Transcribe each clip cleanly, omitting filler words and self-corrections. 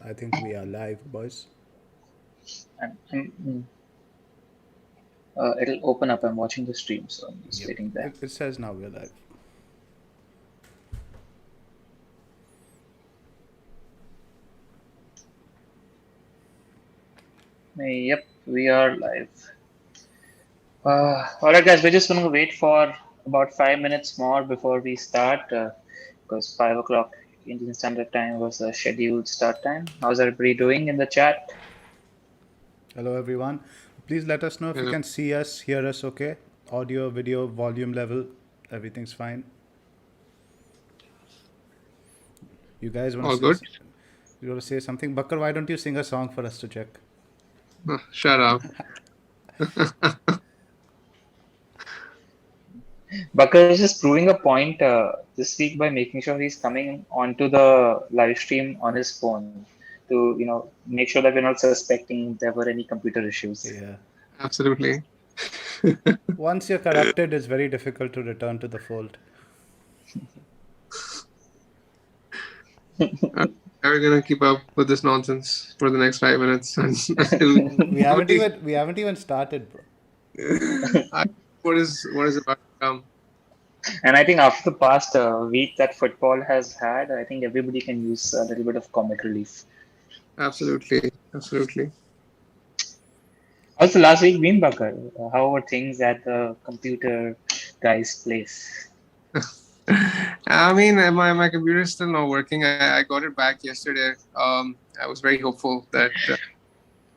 I think we are live, boys. It'll open up. I'm watching the stream, so I'm just waiting there. It says now we're live. Yep, we are live. All right, guys, we're just going to wait for about 5 minutes more before we start because 5 o'clock Indian Standard Time was the scheduled start time. How's everybody doing in the chat? Hello, everyone. Please let us know if you can see us, hear us okay. Audio, video, volume level, everything's fine. You guys want to say something? Bakar, why don't you sing a song for us to check? Shut up. Bakar is just proving a point this week by making sure he's coming onto the live stream on his phone to, make sure that we're not suspecting there were any computer issues. Yeah. Absolutely. Once you're corrupted, it's very difficult to return to the fold. Are we gonna keep up with this nonsense for the next 5 minutes? we haven't even started, bro. What is about to come? And I think after the past week that football has had, I think everybody can use a little bit of comic relief. Absolutely. Also, last week been, Bakar? How were things at the computer guy's place? I mean, my computer is still not working. I got it back yesterday. I was very hopeful that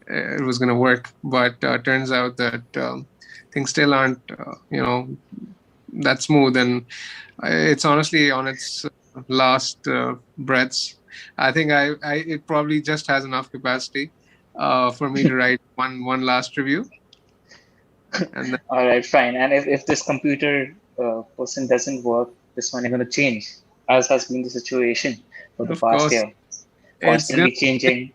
it was going to work, but turns out that things still aren't, that smooth. And it's honestly on its last breaths. I think it probably just has enough capacity for me to write one last review. And all right, fine. And if this computer person doesn't work, this one is going to change, as has been the situation for the past year. Constantly changing.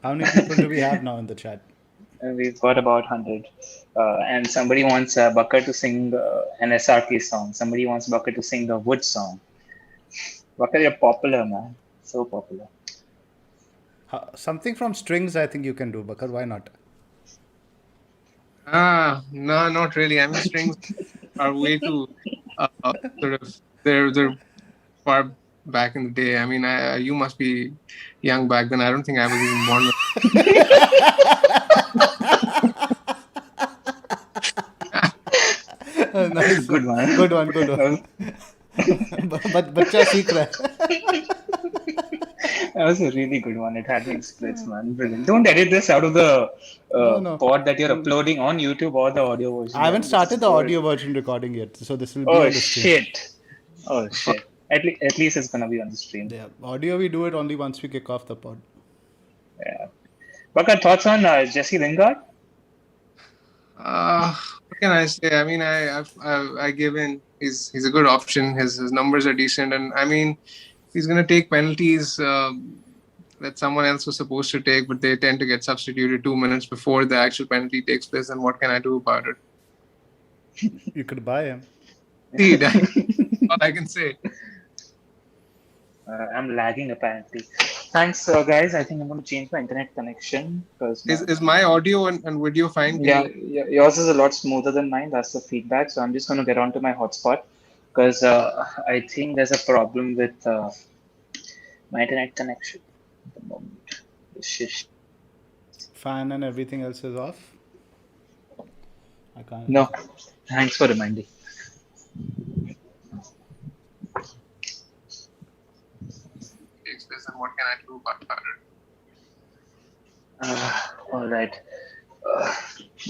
How many people do we have now in the chat? We've got about 100. And somebody wants Bakar to sing an SRK song. Somebody wants Bakar to sing the Wood song. Bakar, you're popular, man. So popular. Something from Strings, I think you can do, Bakar. Why not? No, not really. I mean, Strings are way too sort of they're far back in the day. I mean, you must be young back then. I don't think I was even born. Nice. Good one. But bacha seekh raha hai. That was a really good one. It had been splits, man. Brilliant. Don't edit this out of the pod that you're uploading on YouTube or the audio version. I haven't started the audio version recording yet, so this will be on the stream. Oh shit! At least it's gonna be on the stream. Yeah, audio we do it only once we kick off the pod. Yeah. Bakar, thoughts on Jesse Lingard? What can I say? I mean, I give in. He's a good option. His numbers are decent, and I mean, he's going to take penalties that someone else was supposed to take, but they tend to get substituted 2 minutes before the actual penalty takes place. And what can I do about it? You could buy him. See, that's all I can say. I'm lagging apparently. Thanks, guys. I think I'm going to change my internet connection because is my audio and video fine? Yeah, yours is a lot smoother than mine. That's the feedback. So I'm just going to get onto my hotspot because I think there's a problem with my internet connection at the moment. Fan and everything else is off? I can't. No, thanks for reminding. And what can I do about it? All right.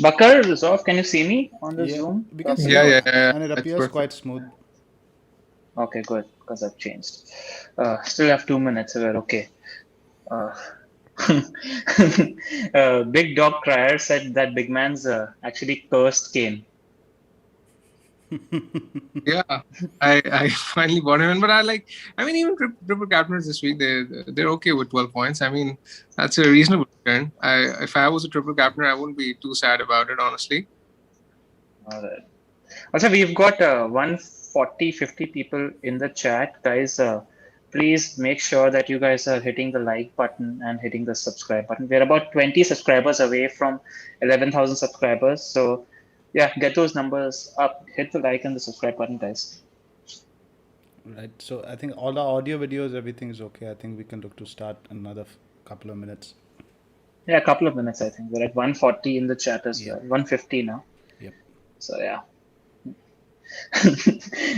Bakar, Zoph, can you see me on the Zoom? We can see yeah. And it appears quite smooth. Okay, good, because I've changed. Still have 2 minutes, so we're okay. Big Dog Crier said that Big Man's actually cursed Kane. Yeah, I finally bought him in, but even triple captainers this week, they're okay with 12 points. I mean, that's a reasonable return. If I was a triple captainer, I wouldn't be too sad about it, honestly. All right. Also, we've got one 40, 50 people in the chat, guys. Please make sure that you guys are hitting the like button and hitting the subscribe button. We're about 20 subscribers away from 11,000 subscribers. So yeah, get those numbers up. Hit the like and the subscribe button, guys. Right. So I think all the audio videos, everything is okay. I think we can look to start another couple of minutes. Yeah, a couple of minutes, I think. We're at 140 in the chat as Yeah. well. 150 now. Yep. So yeah.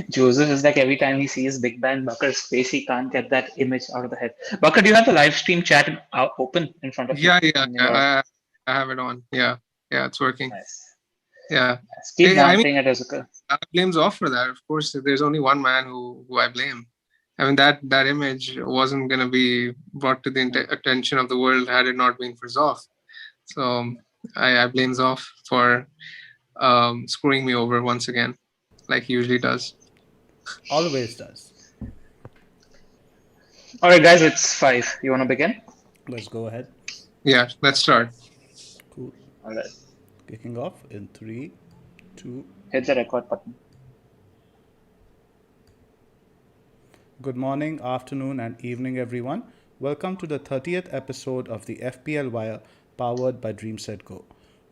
Joseph is like every time he sees BigManBakar's face, he can't get that image out of the head. Bakar, do you have the live stream chat open in front of you? Yeah. I have it on. Yeah, it's working. Nice. Yeah. Nice. Keep I mean, monitoring it, Azuka. I blame Zoff for that. Of course, there's only one man who I blame. I mean, that image wasn't going to be brought to the attention of the world had it not been for Zoff. So I blame Zoff for screwing me over once again, like he usually does. Always does. All right, guys, it's 5. You want to begin? Let's go ahead. Yeah, let's start. Cool. All right. Kicking off in 3, 2. Hit the record button. Good morning, afternoon, and evening, everyone. Welcome to the 30th episode of the FPL Wire, powered by DreamSetGo.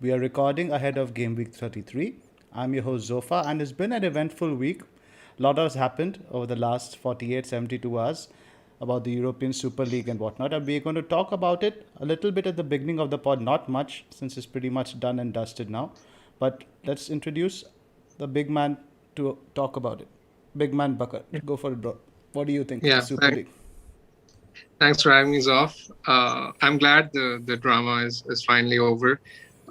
We are recording ahead of Gameweek 33. I'm your host, Zophar, and it's been an eventful week. A lot has happened over the last 48, 72 hours about the European Super League and whatnot, and we're going to talk about it a little bit at the beginning of the pod. Not much, since it's pretty much done and dusted now. But let's introduce the big man to talk about it. BigManBakar. Go for it, bro. What do you think of the Super League? Thanks for having me, Zoff. I'm glad the drama is finally over.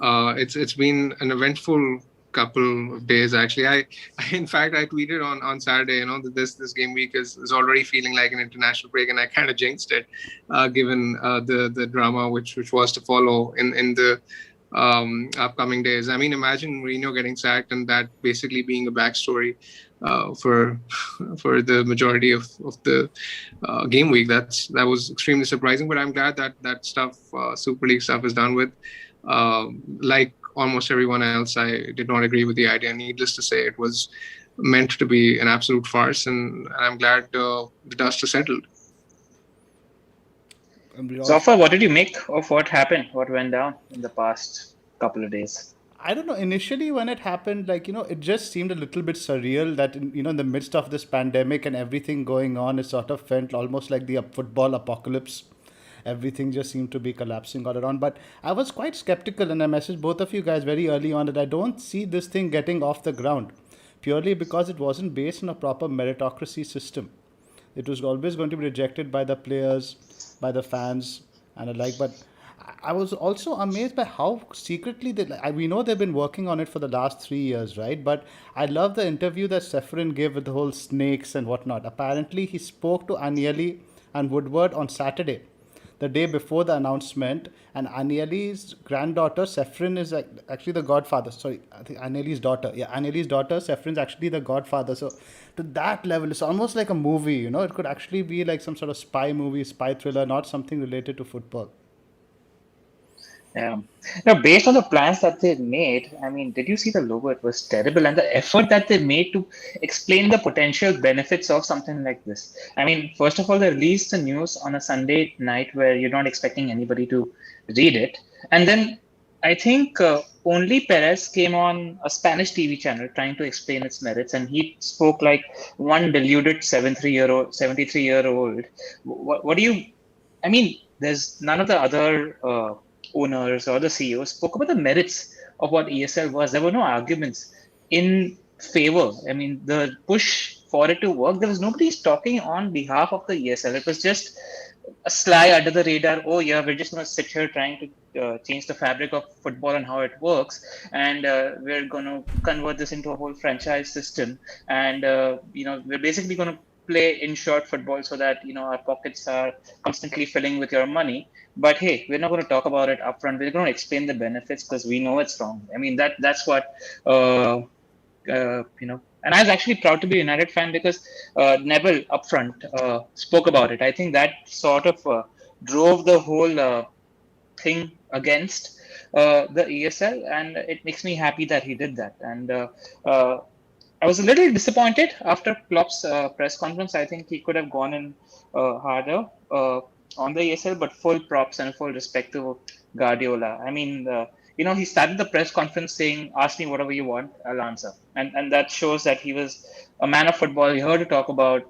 It's been an eventful couple of days, actually. I in fact I tweeted on Saturday, that this game week is already feeling like an international break, and I kind of jinxed it, given the drama which was to follow in the upcoming days. I mean, imagine Mourinho getting sacked and that basically being a backstory for the majority of the game week. That was extremely surprising, but I'm glad that stuff, Super League stuff, is done with. Like almost everyone else, I did not agree with the idea. Needless to say, it was meant to be an absolute farce, and I'm glad the dust has settled. Zophar, what did you make of what happened? What went down in the past couple of days? I don't know. Initially, when it happened, it just seemed a little bit surreal that, in the midst of this pandemic and everything going on, it sort of felt almost like the football apocalypse. Everything just seemed to be collapsing all around. But I was quite skeptical, and I messaged both of you guys very early on that I don't see this thing getting off the ground, purely because it wasn't based on a proper meritocracy system. It was always going to be rejected by the players, by the fans, and the like. But I was also amazed by how secretly we know they've been working on it for the last 3 years, right? But I love the interview that Ceferin gave with the whole snakes and whatnot. Apparently, he spoke to Agnelli and Woodward on Saturday, the day before the announcement, and Agnelli's granddaughter, Ceferin, is actually the godfather. Sorry, I think Agnelli's daughter. Yeah, Agnelli's daughter, Ceferin's actually the godfather. So to that level, it's almost like a movie, It could actually be like some sort of spy movie, spy thriller, not something related to football. Yeah. Now, based on the plans that they made, I mean, did you see the logo? It was terrible. And the effort that they made to explain the potential benefits of something like this. I mean, first of all, they released the news on a Sunday night where you're not expecting anybody to read it. And then I think only Perez came on a Spanish TV channel trying to explain its merits. And he spoke like one deluded 73-year-old. What do you, I mean, there's none of the other owners or the CEOs spoke about the merits of what ESL was. There were no arguments in favor. I mean, the push for it to work, there was nobody talking on behalf of the ESL. It was just a sly under the radar. Oh yeah, we're just going to sit here trying to change the fabric of football and how it works, and we're going to convert this into a whole franchise system, and we're basically going to play in short football so that our pockets are constantly filling with your money. But hey, we're not going to talk about it upfront. We're going to explain the benefits because we know it's wrong. I mean, that's what And I was actually proud to be a United fan because Neville upfront spoke about it. I think that sort of drove the whole thing against the ESL, and it makes me happy that he did that. And I was a little disappointed after Klopp's press conference. I think he could have gone in harder on the ESL, but full props and full respect to Guardiola. I mean, he started the press conference saying, "Ask me whatever you want, I'll answer," and that shows that he was a man of football. He heard to talk about,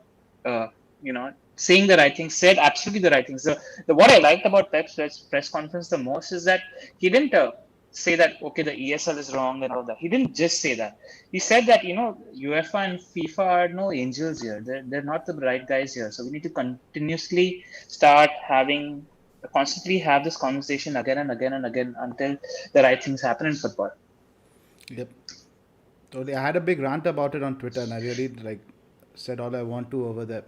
saying the right things, said absolutely the right things. What I liked about Pep's press conference the most is that he didn't. Say that okay, the ESL is wrong and all that. He didn't just say that. He said that UEFA and FIFA are no angels here. They're not the right guys here. So we need to continuously start constantly have this conversation again and again and again until the right things happen in football. Yep. Totally. I had a big rant about it on Twitter, and I really said all I want to over there.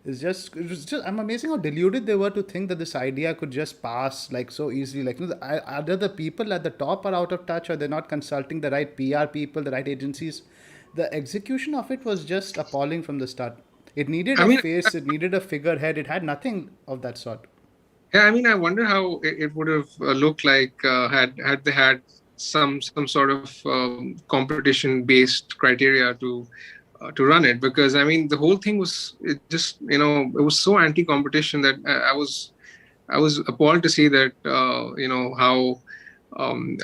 It was just, I'm amazing how deluded they were to think that this idea could just pass so easily. Either the people at the top are out of touch, or they're not consulting the right PR people, the right agencies. The execution of it was just appalling from the start. It needed I a mean, face, it needed a figurehead. It had nothing of that sort. yeah, I mean, I wonder how it would have looked like had they had some sort of competition based criteria to run it, because I mean the whole thing was it was so anti competition that I was appalled to see that how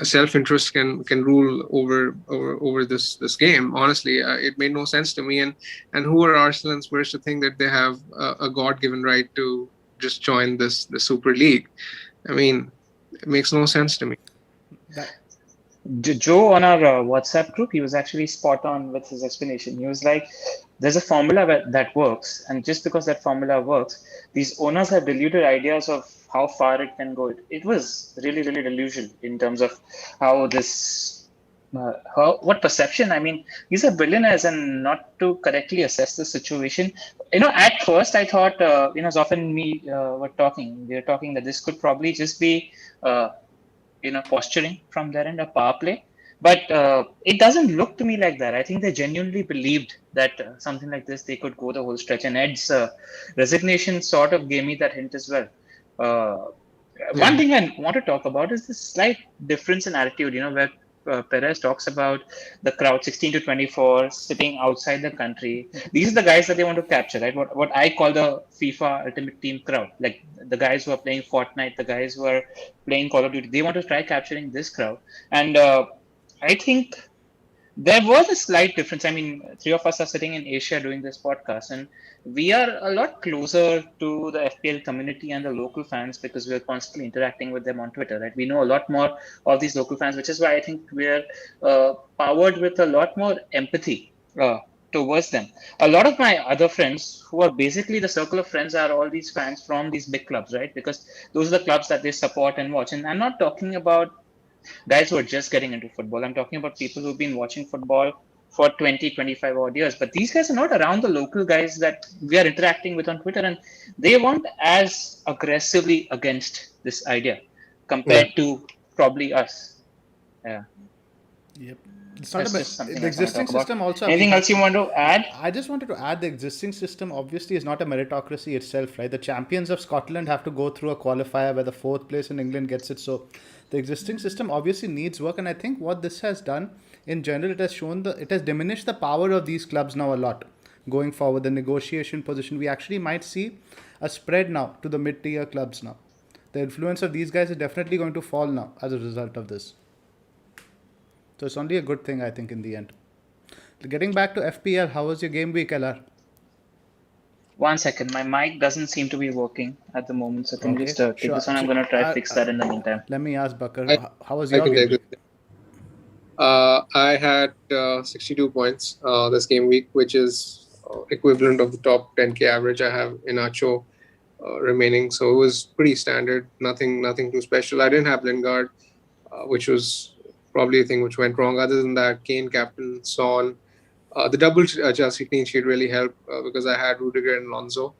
self interest can rule over this game. Honestly, it made no sense to me. And who are Arsenal and Spurs to think that they have a God given right to just join the Super League? I mean, it makes no sense to me. That Joe on our WhatsApp group, he was actually spot on with his explanation. He was like, "There's a formula that works, and just because that formula works, these owners have deluded ideas of how far it can go." It was really, really delusional in terms of how what perception. I mean, these are billionaires, and not to correctly assess the situation. At first I thought, Zoph and me were talking. We were talking that this could probably just be. Posturing from their end, a power play. But it doesn't look to me like that. I think they genuinely believed that something like this, they could go the whole stretch. And Ed's resignation sort of gave me that hint as well. One thing I want to talk about is this slight difference in attitude, where Perez talks about the crowd 16 to 24 sitting outside the country. These are the guys that they want to capture, right? What I call the FIFA Ultimate Team crowd, like the guys who are playing Fortnite, the guys who are playing Call of Duty. They want to try capturing this crowd, and I think there was a slight difference. I mean, three of us are sitting in Asia doing this podcast, and we are a lot closer to the FPL community and the local fans because we're constantly interacting with them on Twitter, right? We know a lot more of these local fans, which is why I think we're powered with a lot more empathy towards them. A lot of my other friends, who are basically the circle of friends, are all these fans from these big clubs, right? Because those are the clubs that they support and watch. And I'm not talking about guys who are just getting into football. I'm talking about people who've been watching football for 20, 25 odd years. But these guys are not around the local guys that we are interacting with on Twitter. And they weren't as aggressively against this idea compared to probably us. Yeah. Yep. It's not That's just something the I want to existing talk about. system also. Anything else you want to add? I just wanted to add the existing system obviously is not a meritocracy itself, right? The champions of Scotland have to go through a qualifier where the fourth place in England gets it. So the existing system obviously needs work, and I think what this has done in general, it has diminished the power of these clubs now a lot going forward. The negotiation position, we actually might see a spread now to the mid-tier clubs now. The influence of these guys is definitely going to fall now as a result of this. So it's only a good thing, I think, in the end. Getting back to FPL, how was your game week, LR? 1 second. My mic doesn't seem to be working at the moment. So can you just take sure. this one? I'm going to try to fix that in the meantime. Let me ask Bakar, how was I your can game take week? this. I had 62 points this game week, which is equivalent of the top 10k average I have in Acho remaining. So it was pretty standard, nothing too special. I didn't have Lingard, which was probably a thing which went wrong. Other than that, Kane, captain, Son. The double Chelsea clean sheet really helped because I had Rudiger and Alonso.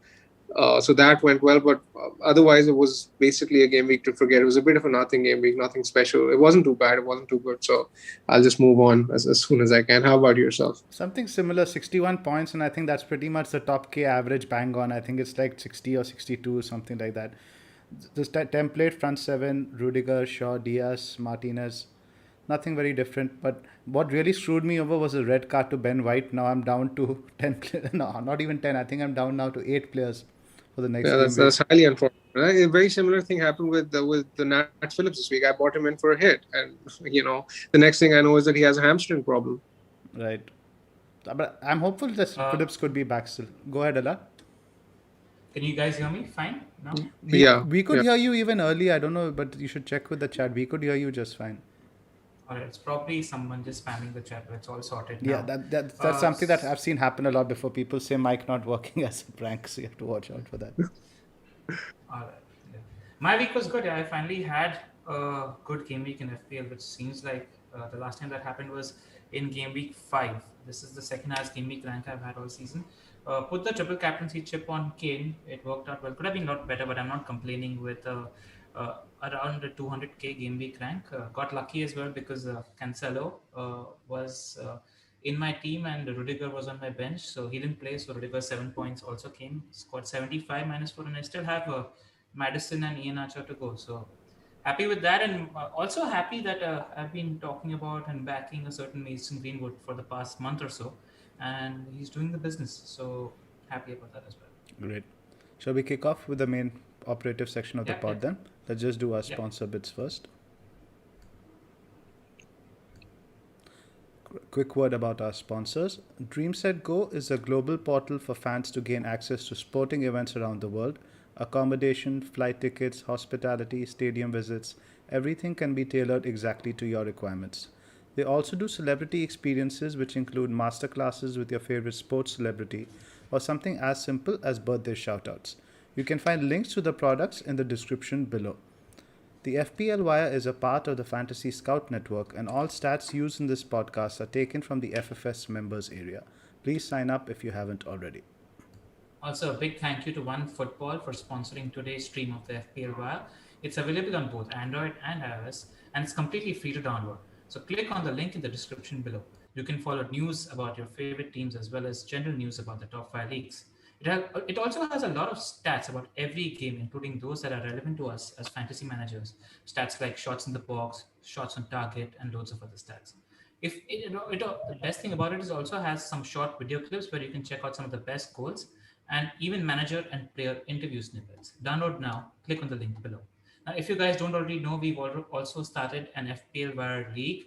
So that went well, but otherwise it was basically a game week to forget. It was a bit of a nothing game week, nothing special. It wasn't too bad, it wasn't too good. So I'll just move on as soon as I can. How about yourself? Something similar, 61 points, and I think that's pretty much the top K average bang on. I think it's like 60 or 62, something like that. This template, front seven, Rudiger, Shaw, Diaz, Martinez. Nothing very different. But what really screwed me over was a red card to Ben White. Now I'm down to 10. No, not even 10. I think I'm down now to 8 players for the next Yeah, game week. that's highly unfortunate. Right? A very similar thing happened with the Nat Phillips this week. I bought him in for a hit, and the next thing I know is that he has a hamstring problem. Right. But I'm hopeful that Phillips could be back still. Go ahead, Ella. Can you guys hear me? Fine? No? We could hear you even early. I don't know, but you should check with the chat. We could hear you just fine. Alright, it's probably someone just spamming the chat, but it's all sorted Yeah, now. that's something that I've seen happen a lot before. People say mic not working as a prank, so you have to watch out for that. Alright. Yeah. My week was good. I finally had a good game week in FPL, which seems like the last time that happened was in game week 5. This is the second highest game week rank I've had all season. Put the triple captaincy chip on Kane. It worked out well. Could have been a lot better, but I'm not complaining with around the 200k game week rank. Got lucky as well because Cancelo was in my team and Rudiger was on my bench, so he didn't play. So Rudiger's 7 points also came. Scored 75 -4, and I still have Madison and Ian Archer to go. So happy with that, and also happy that I've been talking about and backing a certain Mason Greenwood for the past month or so, and he's doing the business. So happy about that as well. Great. Shall we kick off with the main operative section of the pod then? Let's just do our sponsor bits first. Quick word about our sponsors. DreamSetGo is a global portal for fans to gain access to sporting events around the world. Accommodation, flight tickets, hospitality, stadium visits, everything can be tailored exactly to your requirements. They also do celebrity experiences, which include masterclasses with your favorite sports celebrity or something as simple as birthday shoutouts. You can find links to the products in the description below. The FPL Wire is a part of the Fantasy Scout Network, and all stats used in this podcast are taken from the FFS members area. Please sign up if you haven't already. Also, a big thank you to OneFootball for sponsoring today's stream of the FPL Wire. It's available on both Android and iOS, and it's completely free to download. So click on the link in the description below. You can follow news about your favorite teams as well as general news about the top 5 leagues. It also has a lot of stats about every game, including those that are relevant to us as fantasy managers. Stats like shots in the box, shots on target, and loads of other stats. The best thing about it is also has some short video clips where you can check out some of the best goals and even manager and player interview snippets. Download now. Click on the link below. Now, if you guys don't already know, we've also started an FPL Wire League.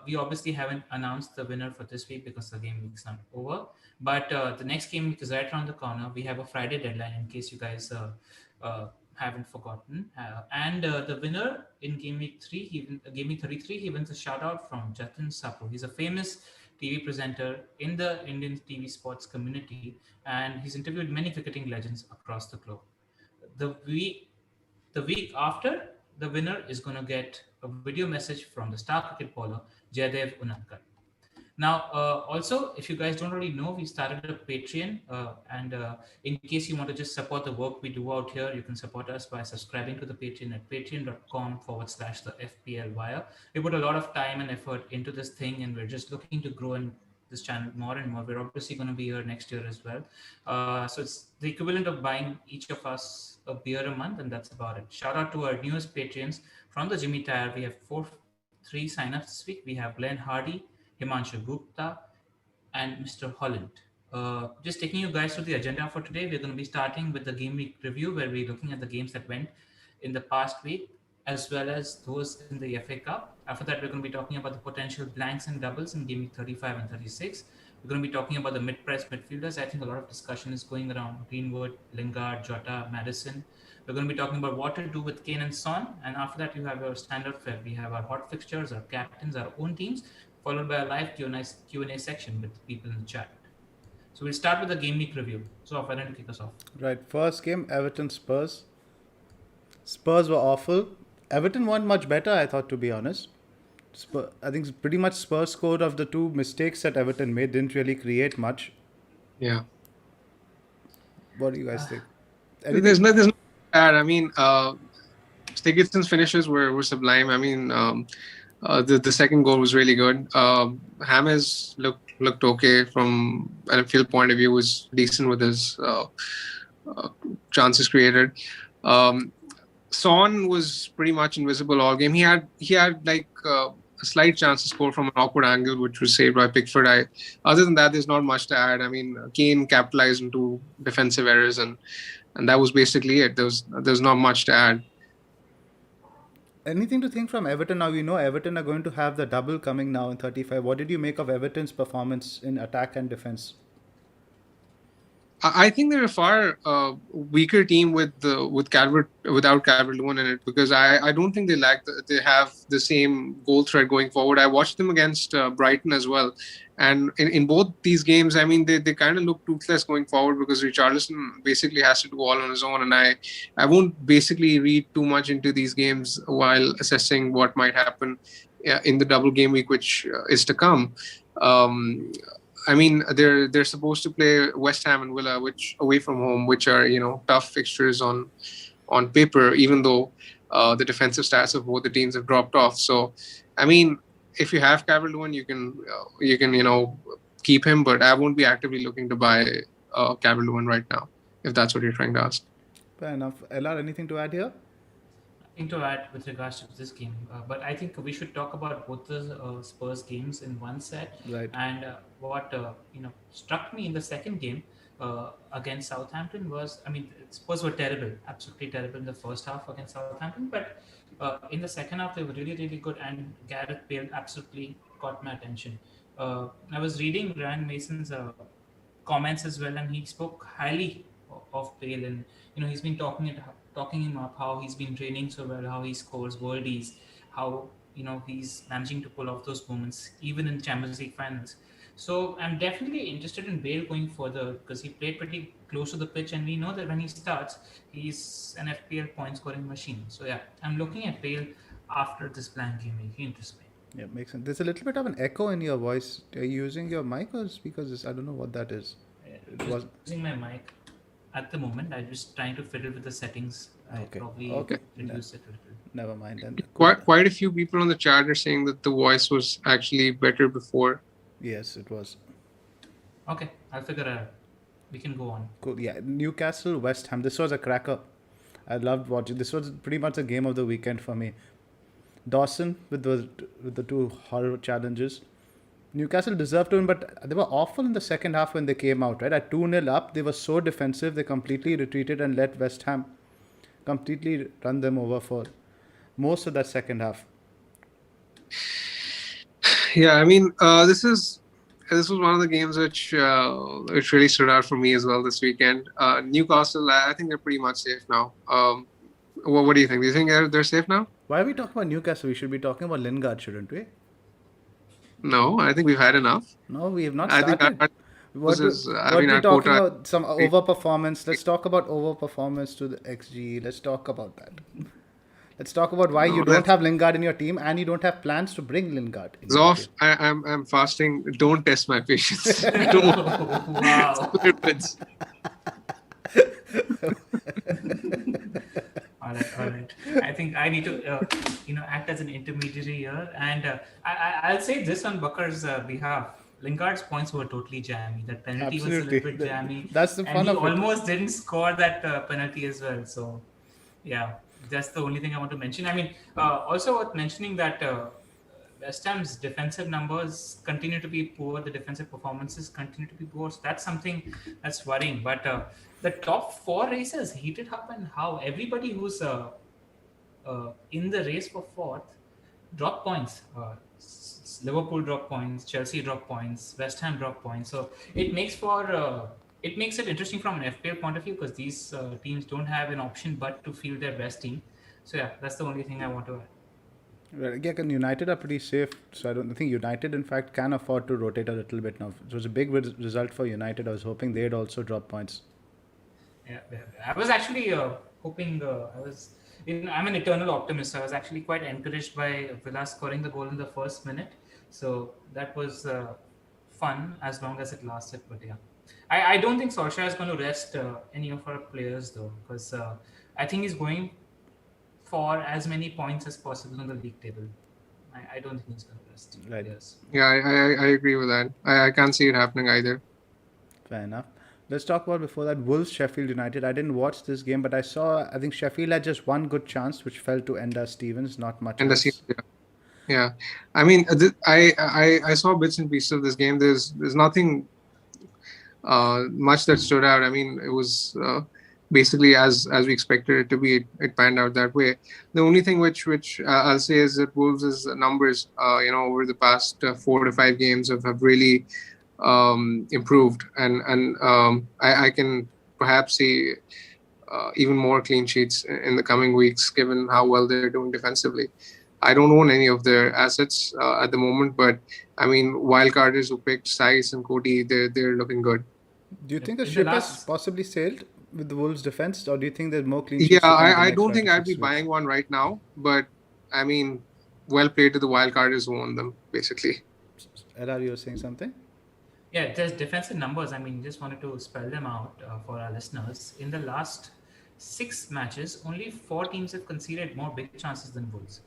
We obviously haven't announced the winner for this week because the game week's not over. But the next game week is right around the corner. We have a Friday deadline in case you guys haven't forgotten. The winner in game week 3, game week 33, he wins a shout out from Jatin Sapru. He's a famous TV presenter in the Indian TV sports community, and he's interviewed many cricketing legends across the globe. The week after, the winner is going to get a video message from the star cricket bowler Jaydev Unadkat. Now, also, if you guys don't already know, we started a Patreon, and in case you want to just support the work we do out here, you can support us by subscribing to the Patreon at patreon.com/the FPL Wire. We put a lot of time and effort into this thing, and we're just looking to grow in this channel more and more. We're obviously going to be here next year as well. So it's the equivalent of buying each of us a beer a month, and that's about it. Shout out to our newest Patreons from the Jimmy Tire. We have 3 signups this week. We have Glenn Hardy, Himanshu Gupta, and Mr. Holland. Just taking you guys through the agenda for today, we're going to be starting with the game week review, where we're looking at the games that went in the past week, as well as those in the FA Cup. After that, we're going to be talking about the potential blanks and doubles in game week 35 and 36. We're going to be talking about the mid-price midfielders. I think a lot of discussion is going around Greenwood, Lingard, Jota, Madison. We're going to be talking about what to do with Kane and Son. And after that, you have our standard fare. We have our hot fixtures, our captains, our own teams, followed by a live Q&A section with people in the chat. So we'll start with the game week review. So why don't you kick us off? Right, first game, Everton-Spurs. Spurs were awful. Everton weren't much better, I thought, to be honest. I think pretty much Spurs scored of the 2 mistakes that Everton made, didn't really create much. Yeah. What do you guys think? There's nothing bad. I mean, Stigetson's finishes were sublime. I mean, the second goal was really good. James looked okay from an field point of view, was decent with his chances created. Son was pretty much invisible all game. He had like a a slight chance to score from an awkward angle, which was saved by Pickford. Other than that, there's not much to add. I mean, Kane capitalized into defensive errors, and that was basically it. There's not much to add. Anything to think from Everton now? Everton are going to have the double coming now in 35. What did you make of Everton's performance in attack and defense? I think they're a far weaker team without Calvert-Lewin in it, because I don't think they have the same goal threat going forward. I watched them against Brighton as well, and in both these games, I mean, they kind of look toothless going forward, because Richarlison basically has to do all on his own, and I won't basically read too much into these games while assessing what might happen in the double game week which is to come. I mean, they're supposed to play West Ham and Villa, which away from home, which are tough fixtures on paper, even though the defensive stats of both the teams have dropped off. So, I mean, if you have Calvert-Lewin, you can keep him, but I won't be actively looking to buy Calvert-Lewin right now, if that's what you're trying to ask. Fair enough. LR, anything to add here? Nothing to add with regards to this game, but I think we should talk about both the Spurs games in one set. Right. And what struck me in the second game against Southampton was, I mean, Spurs were terrible, absolutely terrible in the first half against Southampton, but in the second half they were really, really good, and Gareth Bale absolutely caught my attention. I was reading Ryan Mason's comments as well, and he spoke highly of Bale, and he's been talking him up, how he's been training so well, how he scores worldies, how he's managing to pull off those moments even in Champions League finals. So I'm definitely interested in Bale going further, because he played pretty close to the pitch, and we know that when he starts, he's an FPL point scoring machine. So yeah, I'm looking at Bale after this blank game. He interests me. Yeah, makes sense. There's a little bit of an echo in your voice. Are you using your mic or speakers? I don't know what that is. It was using my mic at the moment. I'm just trying to fiddle with the settings. Okay. Probably reduce it a little. Never mind then. Quite a few people on the chat are saying that the voice was actually better before. Yes, it was. Okay, I'll figure it out. We can go on. Cool. Yeah, Newcastle, West Ham. This was a cracker. I loved watching. This was pretty much a game of the weekend for me. Dawson with the two horror challenges. Newcastle deserved to win, but they were awful in the second half when they came out, right? At 2-0 up, they were so defensive, they completely retreated and let West Ham completely run them over for most of that second half. Yeah, I mean, this was one of the games which really stood out for me as well this weekend. Newcastle, I think they're pretty much safe now. What do you think? Do you think they're safe now? Why are we talking about Newcastle? We should be talking about Lingard, shouldn't we? No, I think we've had enough. No, we have not started. I think what are we talking about? Some overperformance. Let's talk about overperformance to the XG. Let's talk about that. Let's talk about why you don't have Lingard in your team, and you don't have plans to bring Lingard. Zoff, I'm fasting. Don't test my patience. Don't. Wow. All right. I think I need to, act as an intermediary here, and I'll say this on Bakar's behalf. Lingard's points were totally jammy. That penalty was a little bit jammy. That's the fun of it. He almost didn't score that penalty as well. So, yeah, that's the only thing I want to mention. I mean, also worth mentioning that West Ham's defensive numbers continue to be poor. The defensive performances continue to be poor. So that's something that's worrying. But the top four races heated up, and how everybody who's in the race for fourth dropped points. Liverpool dropped points, Chelsea dropped points, West Ham dropped points. So it makes it interesting from an FPL point of view, because these teams don't have an option but to field their best team. So yeah, that's the only thing I want to add. Well, yeah, United are pretty safe, so I think United, in fact, can afford to rotate a little bit now. It was a big result for United. I was hoping they'd also drop points. Yeah, I was actually hoping. I'm an eternal optimist. So I was actually quite encouraged by Villa scoring the goal in the first minute. So that was fun as long as it lasted. But yeah, I don't think Solskjaer is going to rest any of our players though, because I think he's going for as many points as possible on the league table. I don't think he's going to rest. Right. Yes. Yeah, I agree with that. I can't see it happening either. Fair enough. Let's talk about before that Wolves Sheffield United. I didn't watch this game, but I think Sheffield had just one good chance, which fell to Enda Stevens. Not much. And yeah. Yeah, I mean, I saw bits and pieces of this game. There's nothing much that stood out. I mean, it was basically as we expected it to be. It panned out that way. The only thing which I'll say is that Wolves' numbers, over the past 4 to 5 games have really improved, and I can perhaps see even more clean sheets in the coming weeks, given how well they're doing defensively. I don't own any of their assets at the moment, but I mean, wildcarders who picked Saiz and Cody, they're looking good. Do you think the In the ship has last, possibly sailed with the Wolves' defense, or do you think there's more clean Yeah, sheets to come in the I next don't five think to I'd be six weeks? buying one right now, but I mean, well played to the wildcarders who own them, basically. LR, you were saying something? yeah, just defensive numbers. I mean, just wanted to spell them out for our listeners. In the last 6 matches, only 4 teams have conceded more big chances than Wolves.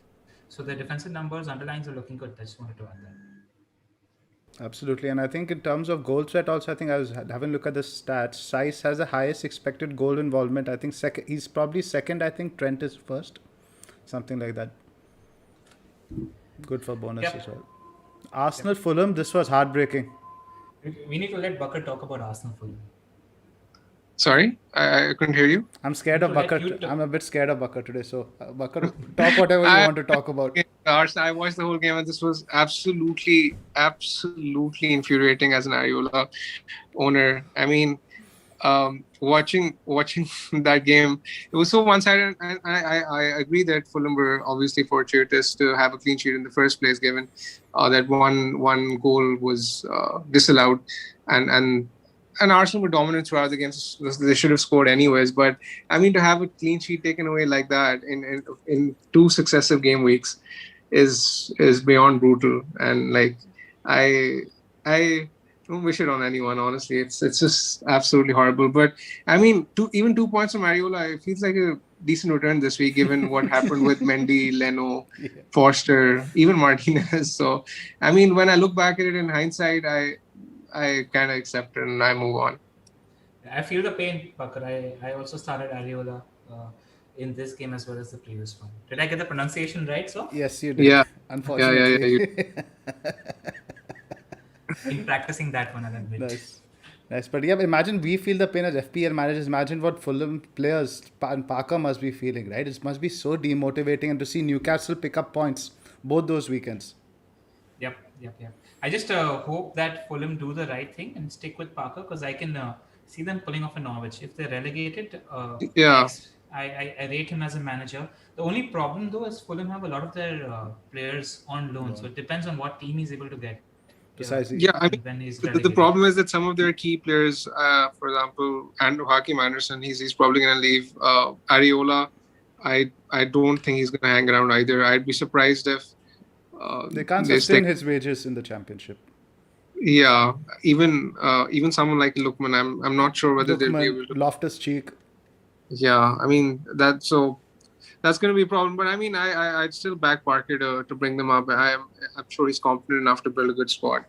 So the defensive numbers, underlines are looking good. I just wanted to add that. Absolutely, and I think in terms of goal threat, also I think I was having a look at the stats. Saiz has the highest expected goal involvement. I think second, he's probably second. I think Trent is first, something like that. Good for bonus as Yep. well. Arsenal Fulham. This was heartbreaking. We need to let Bakar talk about Arsenal for you. Sorry, I couldn't hear you. I'm scared To of let Bakar. you I'm a bit scared of Bakar today. So Bakar, talk whatever you I want to talk about. I watched the whole game, and this was absolutely infuriating as an Ariola owner. I mean, watching that game, it was so one-sided, and I agree that Fulham were obviously fortuitous to have a clean sheet in the first place, given that one goal was disallowed, and and Arsenal were dominant throughout the game. So they should have scored anyways. But I mean, to have a clean sheet taken away like that in 2 successive game weeks is beyond brutal. And like I I don't wish it on anyone. Honestly, it's just absolutely horrible. But I mean, 2 points from Mariola, it feels like a decent return this week, given what happened with Mendy, Leno, Yeah. Forster, even Martinez. So I mean, when I look back at it in hindsight, I kind of accept it and I move on. I feel the pain, Bakar. I also started Ariola in this game as well as the previous one. Did I get the pronunciation right, so? Yes, you did. Yeah, yeah. Unfortunately. In practicing that one, I'll admit. Nice. Nice. But yeah, imagine we feel the pain as FPL managers. Imagine what Fulham players and Parker must be feeling, right? It must be so demotivating, and to see Newcastle pick up points both those weekends. Yep. I just hope that Fulham do the right thing and stick with Parker, because I can see them pulling off a Norwich. If they're relegated, Yeah. I rate him as a manager. The only problem though is Fulham have a lot of their players on loan, so it depends on what team he's able to get. Precisely. Yeah, I mean, when he's the relegated. problem is that some of their key players, for example, Andrew Hakim Anderson, he's probably going to leave. Ariola, I don't think he's going to hang around either. I'd be surprised if They can't they sustain stick. his wages in the championship. Yeah, even someone like Lookman, I'm not sure whether they'll be Lookman, able to. Loftus Cheek. Yeah, I mean that's going to be a problem. But I mean, I'd still back Parker to bring them up. I'm sure he's confident enough to build a good squad.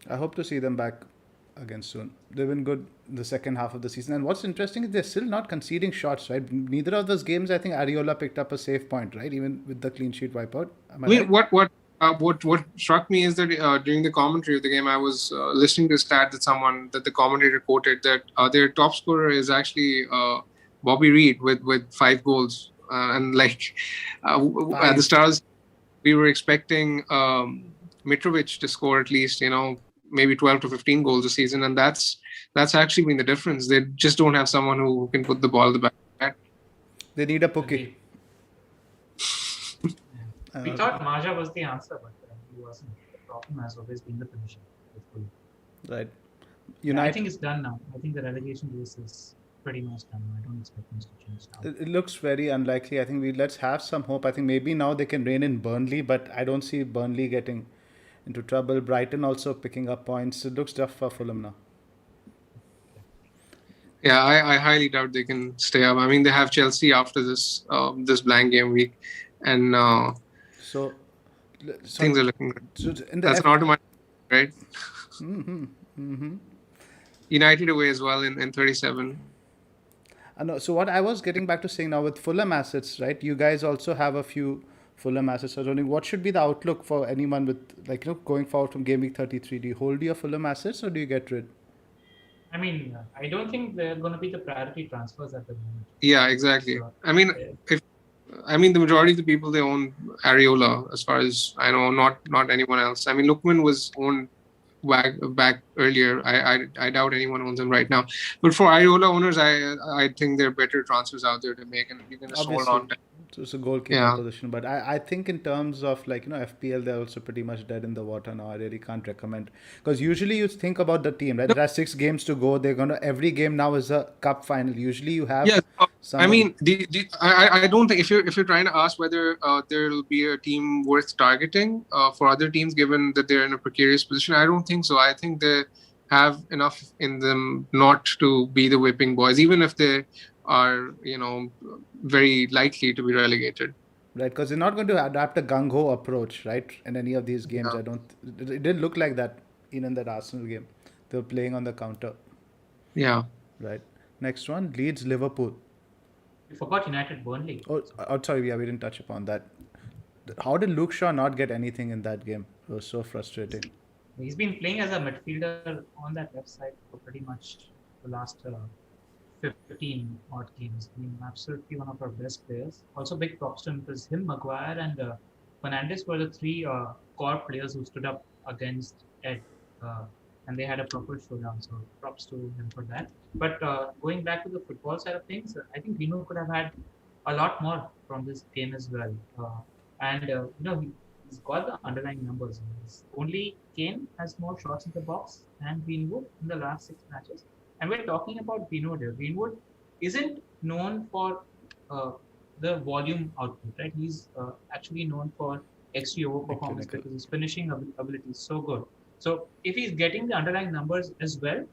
I hope to see them back again soon. They've been good the second half of the season. And what's interesting is they're still not conceding shots, right? Neither of those games, I think Ariola picked up a safe point, right? Even with the clean sheet wipeout. Am I I mean, right? what struck me is that during the commentary of the game, I was listening to a stat that the commentator quoted that their top scorer is actually Bobby Reed with 5 goals, and like at the stars, we were expecting Mitrovic to score at least maybe 12 to 15 goals a season, and that's actually been the difference. They just don't have someone who can put the ball in the back of the net. They need a Pookie. We thought Maja was the answer, but he wasn't. The problem has always been the finishing. Right. I think it's done now. I think the relegation race is pretty much done. I don't expect things to change now. It looks very unlikely. I think let's have some hope. I think maybe now they can rein in Burnley, but I don't see Burnley getting into trouble. Brighton also picking up points. It looks tough for Fulham now. Yeah, I highly doubt they can stay up. I mean, they have Chelsea after this blank game week, and So things are looking good. So That's an automatic, right? United away as well in 37. So what I was getting back to saying now with Fulham assets, right? You guys also have a few Fulham assets. I was wondering what should be the outlook for anyone with going forward from Game Week 33. Do you hold your Fulham assets or do you get rid? I mean, I don't think they're going to be the priority transfers at the moment. Yeah, exactly. So, I mean, the majority of the people, they own Areola, as far as I know, not anyone else. I mean, Lookman was owned back earlier. I doubt anyone owns them right now. But for Areola owners, I think there are better transfers out there to make, and you can just hold on to. So it's a goalkeeper position, but I think in terms of FPL, they're also pretty much dead in the water now. I really can't recommend, because usually you think about the team, right? There are 6 games to go. They're gonna every game now is a cup final. Usually you have. Yeah, I mean, I don't think if you're trying to ask whether there will be a team worth targeting for other teams, given that they're in a precarious position, I don't think so. I think they have enough in them not to be the whipping boys, even if they are, very likely to be relegated. Right, because they're not going to adapt a gung-ho approach, right? In any of these games, Yeah. It didn't look like that in that Arsenal game. They were playing on the counter. Yeah. Right. Next one, Leeds Liverpool. You forgot United Burnley. Sorry, we didn't touch upon that. How did Luke Shaw not get anything in that game? It was so frustrating. He's been playing as a midfielder on that left side for pretty much the last 15 odd games. I mean, absolutely one of our best players. Also, big props to him because him, Maguire, and Fernandes were the 3 core players who stood up against Ed, and they had a proper showdown. So, props to him for that. But going back to the football side of things, I think Dino could have had a lot more from this game as well. He's got the underlying numbers. Only Kane has more shots in the box and Greenwood in the last 6 matches. And we're talking about Greenwood here. Greenwood isn't known for the volume output, right? He's actually known for XG overperformance because his finishing ability is so good. So if he's getting the underlying numbers as well,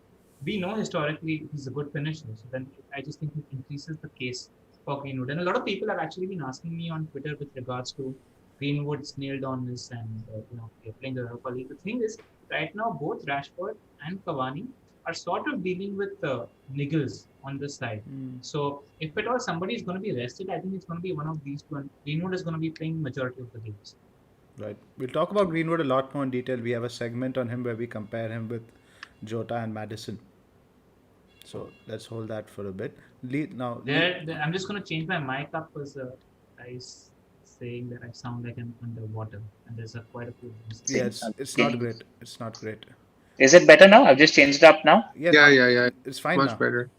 we know historically he's a good finisher. So then I just think it increases the case for Greenwood. And a lot of people have actually been asking me on Twitter with regards to Greenwood's nailed on this and they're playing the Europa League. The thing is, right now both Rashford and Cavani are sort of dealing with niggles on this side. So if at all somebody is going to be rested, I think it's going to be one of these two. And Greenwood is going to be playing majority of the games. Right. We'll talk about Greenwood a lot more in detail. We have a segment on him where we compare him with Jota and Maddison. So let's hold that for a bit. I'm just going to change my mic up because guys saying that I sound like I'm underwater, and there's quite a few. Yeah, it's not great. It's not great. Is it better now? I've just changed it up now. Yeah. It's fine Much now. better.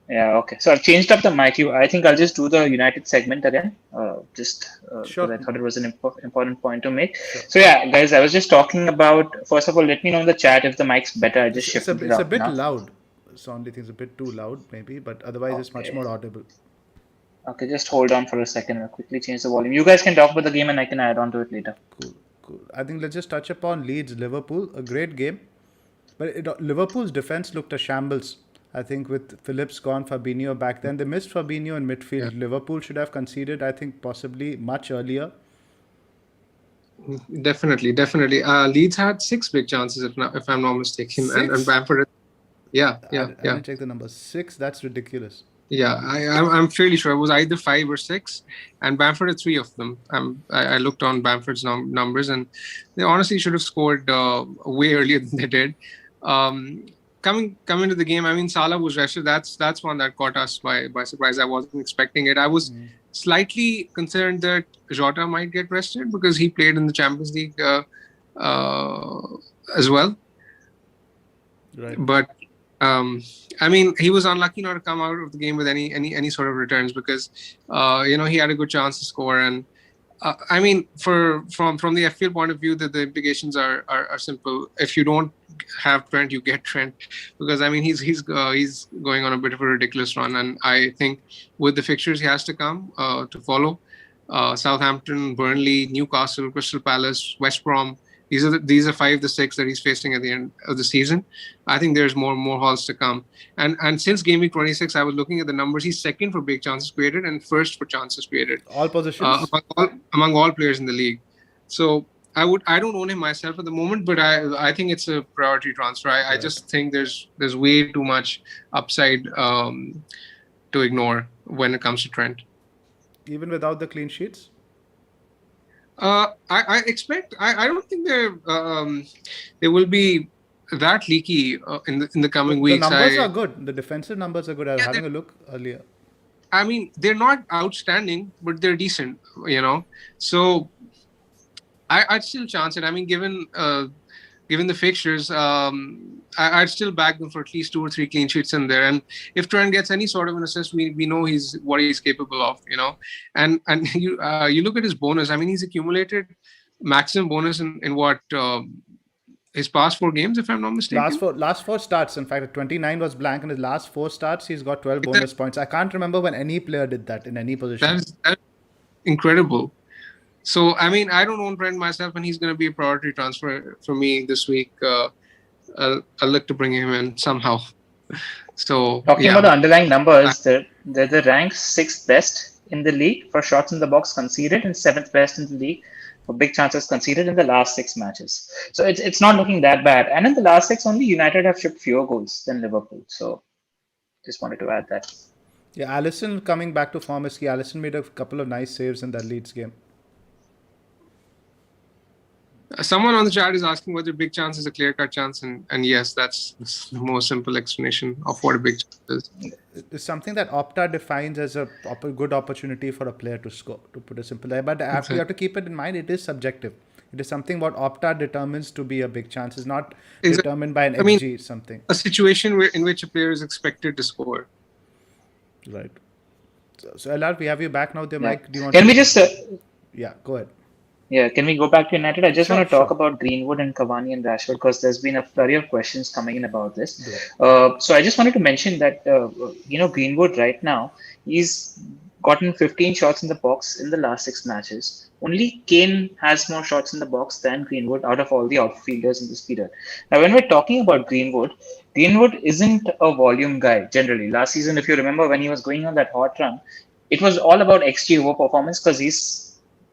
Yeah, okay. So I've changed up the mic. I think I'll just do the United segment again. Sure. Because I thought it was an important point to make. Sure. So yeah, guys, I was just talking about. First of all, let me know in the chat if the mic's better. I just shifted it up. It's a bit now. loud. So only thing is a bit too loud, maybe, but otherwise it's much more audible. Okay, just hold on for a second. I'll quickly change the volume. You guys can talk about the game and I can add on to it later. Cool. I think let's just touch upon Leeds Liverpool. A great game. But Liverpool's defense looked a shambles. I think with Phillips gone, Fabinho back then. They missed Fabinho in midfield. Yeah. Liverpool should have conceded, I think, possibly much earlier. Definitely. Leeds had 6 big chances, if I'm not mistaken. 6? And Bamford. Yeah. I didn't check the number. 6, that's ridiculous. Yeah, I'm fairly sure it was either 5 or 6, and Bamford had 3 of them. I looked on Bamford's numbers, and they honestly should have scored way earlier than they did. Coming into the game, I mean, Salah was rested. That's one that caught us by surprise. I wasn't expecting it. I was slightly concerned that Jota might get rested because he played in the Champions League as well. Right. But I mean, he was unlucky not to come out of the game with any sort of returns because he had a good chance to score. And I mean, from the FPL point of view, that the implications are simple. If you don't have Trent, you get Trent, because I mean he's going on a bit of a ridiculous run, and I think with the fixtures he has to come to follow, Southampton, Burnley, Newcastle, Crystal Palace, West Brom. These are 5 the 6 that he's facing at the end of the season. I think there's more hauls to come. And since Game Week 26, I was looking at the numbers. He's second for big chances created and first for chances created. All positions? Among all players in the league. So I don't own him myself at the moment, but I think it's a priority transfer. I just think there's way too much upside to ignore when it comes to Trent. Even without the clean sheets? I expect. I don't think they will be that leaky in the coming The weeks. numbers are good. The defensive numbers are good. I was Yeah, having a look earlier. I mean, they're not outstanding, but they're decent. So I'd still chance it. I mean, given the fixtures, I'd still back them for at least 2 or 3 clean sheets in there. And if Trent gets any sort of an assist, we know what he's capable of. And you look at his bonus. I mean, he's accumulated maximum bonus in what his past 4 games, if I'm not mistaken. Last four starts. In fact, 29 was blank, and his last 4 starts, he's got 12 bonus points. I can't remember when any player did that in any position. That is incredible. So, I mean, I don't own Brent myself, and he's going to be a priority transfer for me this week. I'll look to bring him in somehow. So, talking about the underlying numbers, they're the ranked 6th best in the league for shots in the box conceded and 7th best in the league for big chances conceded in the last 6 matches. So it's not looking that bad. And in the last 6, only United have shipped fewer goals than Liverpool. So just wanted to add that. Yeah, Alisson coming back to form is key. Alisson made a couple of nice saves in that Leeds game. Someone on the chat is asking whether big chance is a clear-cut chance, and yes, that's the most simple explanation of what a big chance is. It's something that Opta defines as a good opportunity for a player to score, to put it simply. But you have to keep it in mind, it is subjective. It is something what Opta determines to be a big chance. It's not determined by an XG something. A situation in which a player is expected to score. Right. So LR, we have you back now with your mic. Do you want Can we just... yeah, go ahead. Yeah, can we go back to United? I just want to talk about Greenwood and Cavani and Rashford because there's been a flurry of questions coming in about this. So I just wanted to mention that, Greenwood right now, he's gotten 15 shots in the box in the last 6 matches. Only Kane has more shots in the box than Greenwood out of all the outfielders in this period. Now, when we're talking about Greenwood isn't a volume guy generally. Last season, if you remember, when he was going on that hot run, it was all about XG over performance because he's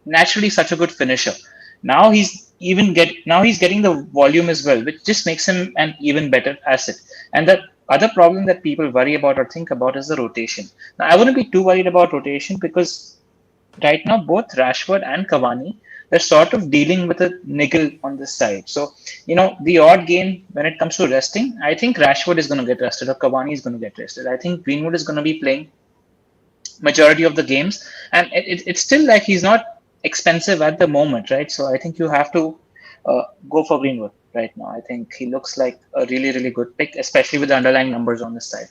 naturally such a good finisher. Now he's getting the volume as well, which just makes him an even better asset. And the other problem that people worry about or think about is the rotation. Now I wouldn't be too worried about rotation because right now both Rashford and Cavani, they're sort of dealing with a niggle on this side. So, the odd game when it comes to resting, I think Rashford is going to get rested or Cavani is going to get rested. I think Greenwood is going to be playing majority of the games, and it's still like he's not expensive at the moment, right? So I think you have to go for Greenwood right now. I think he looks like a really, really good pick, especially with the underlying numbers on this side.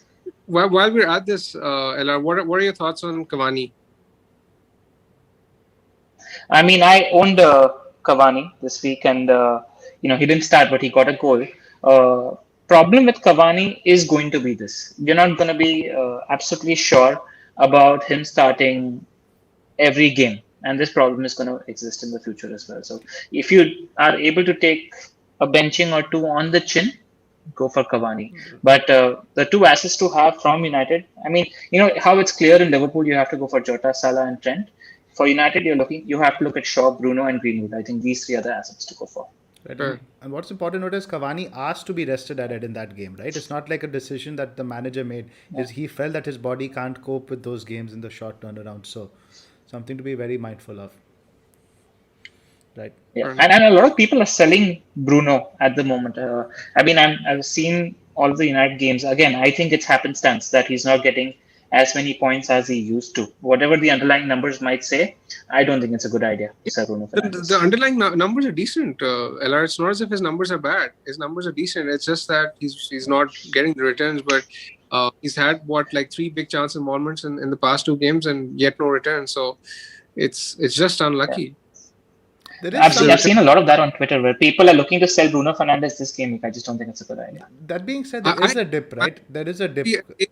While we're at this, LR, what are your thoughts on Cavani? I mean, I owned Cavani this week, and he didn't start, but he got a goal. Problem with Cavani is going to be this: you're not going to be absolutely sure about him starting every game. And this problem is going to exist in the future as well. So if you are able to take a benching or two on the chin, go for Cavani. But the 2 assets to have from United, I mean, how it's clear in Liverpool, you have to go for Jota, Salah, and Trent. For United, you have to look at Shaw, Bruno, and Greenwood. I think these 3 are the assets to go for. Right. Sure. And what's important to note is Cavani asked to be rested at it in that game, right? It's not like a decision that the manager made. Yeah. He felt that his body can't cope with those games in the short turnaround. So something to be very mindful of. Right. Yeah. And a lot of people are selling Bruno at the moment. I've seen all the United games. Again, I think it's happenstance that he's not getting as many points as he used to. Whatever the underlying numbers might say, I don't think it's a good idea. The underlying numbers are decent. LR, it's not as if his numbers are bad. His numbers are decent. It's just that he's not getting the returns. But he's had 3 big chance involvements in the past 2 games and yet no return. So it's just unlucky. Yeah. I've seen a lot of that on Twitter where people are looking to sell Bruno Fernandes this game. I just don't think it's a good idea. That being said, there is a dip, right? There is a dip. It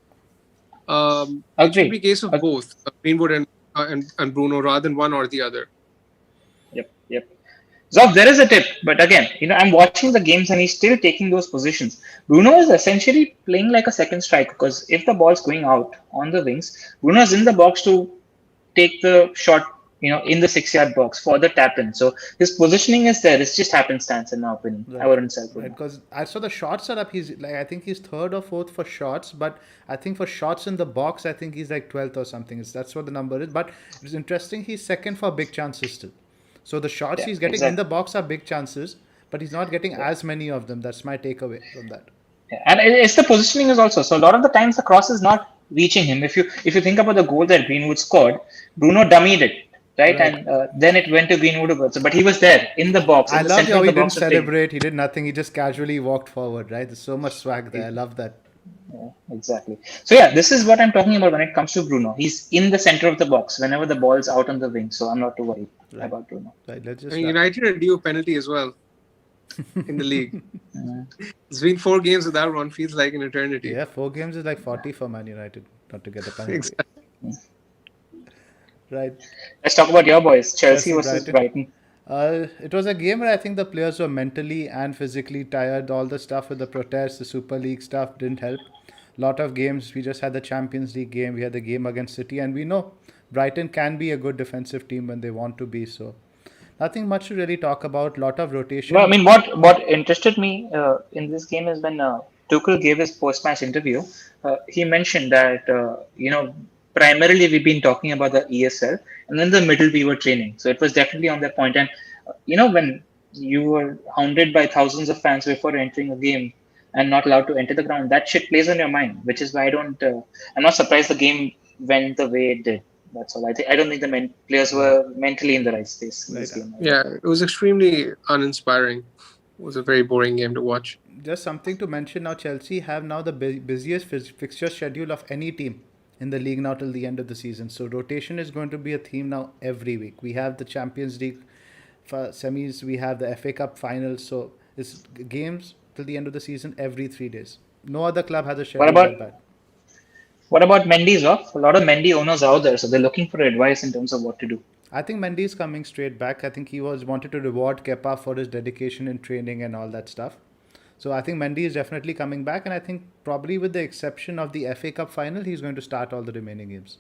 should be a case of both Greenwood and Bruno rather than one or the other. Yep. Zoph, there is a tip, but again, I'm watching the games and he's still taking those positions. Bruno is essentially playing like a second striker because if the ball's going out on the wings, Bruno is in the box to take the shot, in the 6-yard box for the tap in. So his positioning is there. It's just happenstance in my opinion. Right. I wouldn't sell Bruno. Right, because I saw the shots are up. I think he's 3rd or 4th for shots, but I think for shots in the box, I think he's like 12th or something. That's what the number is. But it's interesting. He's 2nd for big chances still. So the shots he's getting in the box are big chances, but he's not getting as many of them. That's my takeaway from that. Yeah. And it's the positioning is also. So a lot of the times the cross is not reaching him. If you think about the goal that Greenwood scored, Bruno dummied it, right? And then it went to Greenwood. But he was there in the box. I in the love center how of he the didn't box celebrate. He did nothing. He just casually walked forward, right? There's so much swag there. I love that. Yeah, exactly. So yeah, this is what I'm talking about when it comes to Bruno. He's in the center of the box whenever the ball's out on the wing. So I'm not too worried about Bruno. Right. Let's just. And United are due a penalty as well in the league. It's been 4 games without one. Feels like an eternity. Yeah, 4 games is like 40 for Man United not to get the penalty. Exactly. Right. Let's talk about your boys, Chelsea versus Brighton. It was a game where I think the players were mentally and physically tired. All the stuff with the protests, the Super League stuff didn't help. Lot of games. We just had the Champions League game. We had the game against City, and we know Brighton can be a good defensive team when they want to be. So nothing much to really talk about. Lot of rotation. Well, I mean, what interested me in this game is when Tuchel gave his post-match interview. He mentioned that primarily we've been talking about the ESL, and then the middle we were training. So it was definitely on that point. And when you were hounded by thousands of fans before entering a game and not allowed to enter the ground, that shit plays on your mind. Which is why I'm not surprised the game went the way it did. That's all. I don't think the players were mentally in the right space in this game. Yeah, it was extremely uninspiring. It was a very boring game to watch. Just something to mention now, Chelsea have now the busiest fixture schedule of any team in the league now till the end of the season. So rotation is going to be a theme now every week. We have the Champions League semis, we have the FA Cup finals. So it's games till the end of the season every 3 days. No other club has a schedule like that. What about Mendy, Zoph? A lot of Mendy owners out there, so they're looking for advice in terms of what to do. I think Mendy is coming straight back. I think he wanted to reward Kepa for his dedication in training and all that stuff. So I think Mendy is definitely coming back, and I think probably with the exception of the FA Cup final, he's going to start all the remaining games.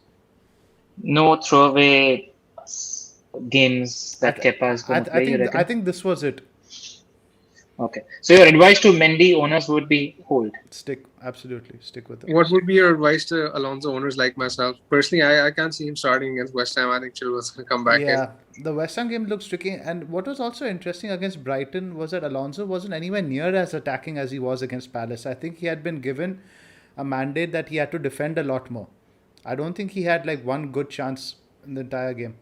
No throwaway games that Kepa is going to play. I think this was it. Okay. So your advice to Mendy owners would be hold. Absolutely stick with it. What would be your advice to Alonso owners like myself? Personally, I can't see him starting against West Ham. I think Chilwell's going to come back in. The West Ham game looks tricky. And what was also interesting against Brighton was that Alonso wasn't anywhere near as attacking as he was against Palace. I think he had been given a mandate that he had to defend a lot more. I don't think he had like one good chance in the entire game.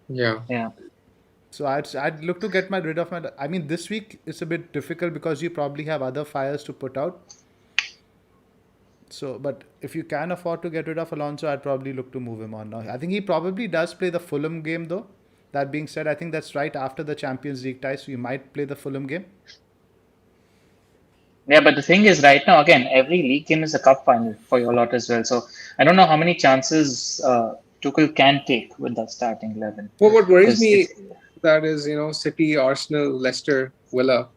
Yeah. So I'd look to get rid of my... I mean, this week it's a bit difficult because you probably have other fires to put out. So, but if you can afford to get rid of Alonso, I'd probably look to move him on now. I think he probably does play the Fulham game though. That being said, I think that's right after the Champions League tie, so you might play the Fulham game. Yeah, but the thing is right now, again, every league game is a cup final for your lot as well. So I don't know how many chances Tuchel can take with that starting 11. Well, what worries me... that is, City, Arsenal, Leicester, Villa.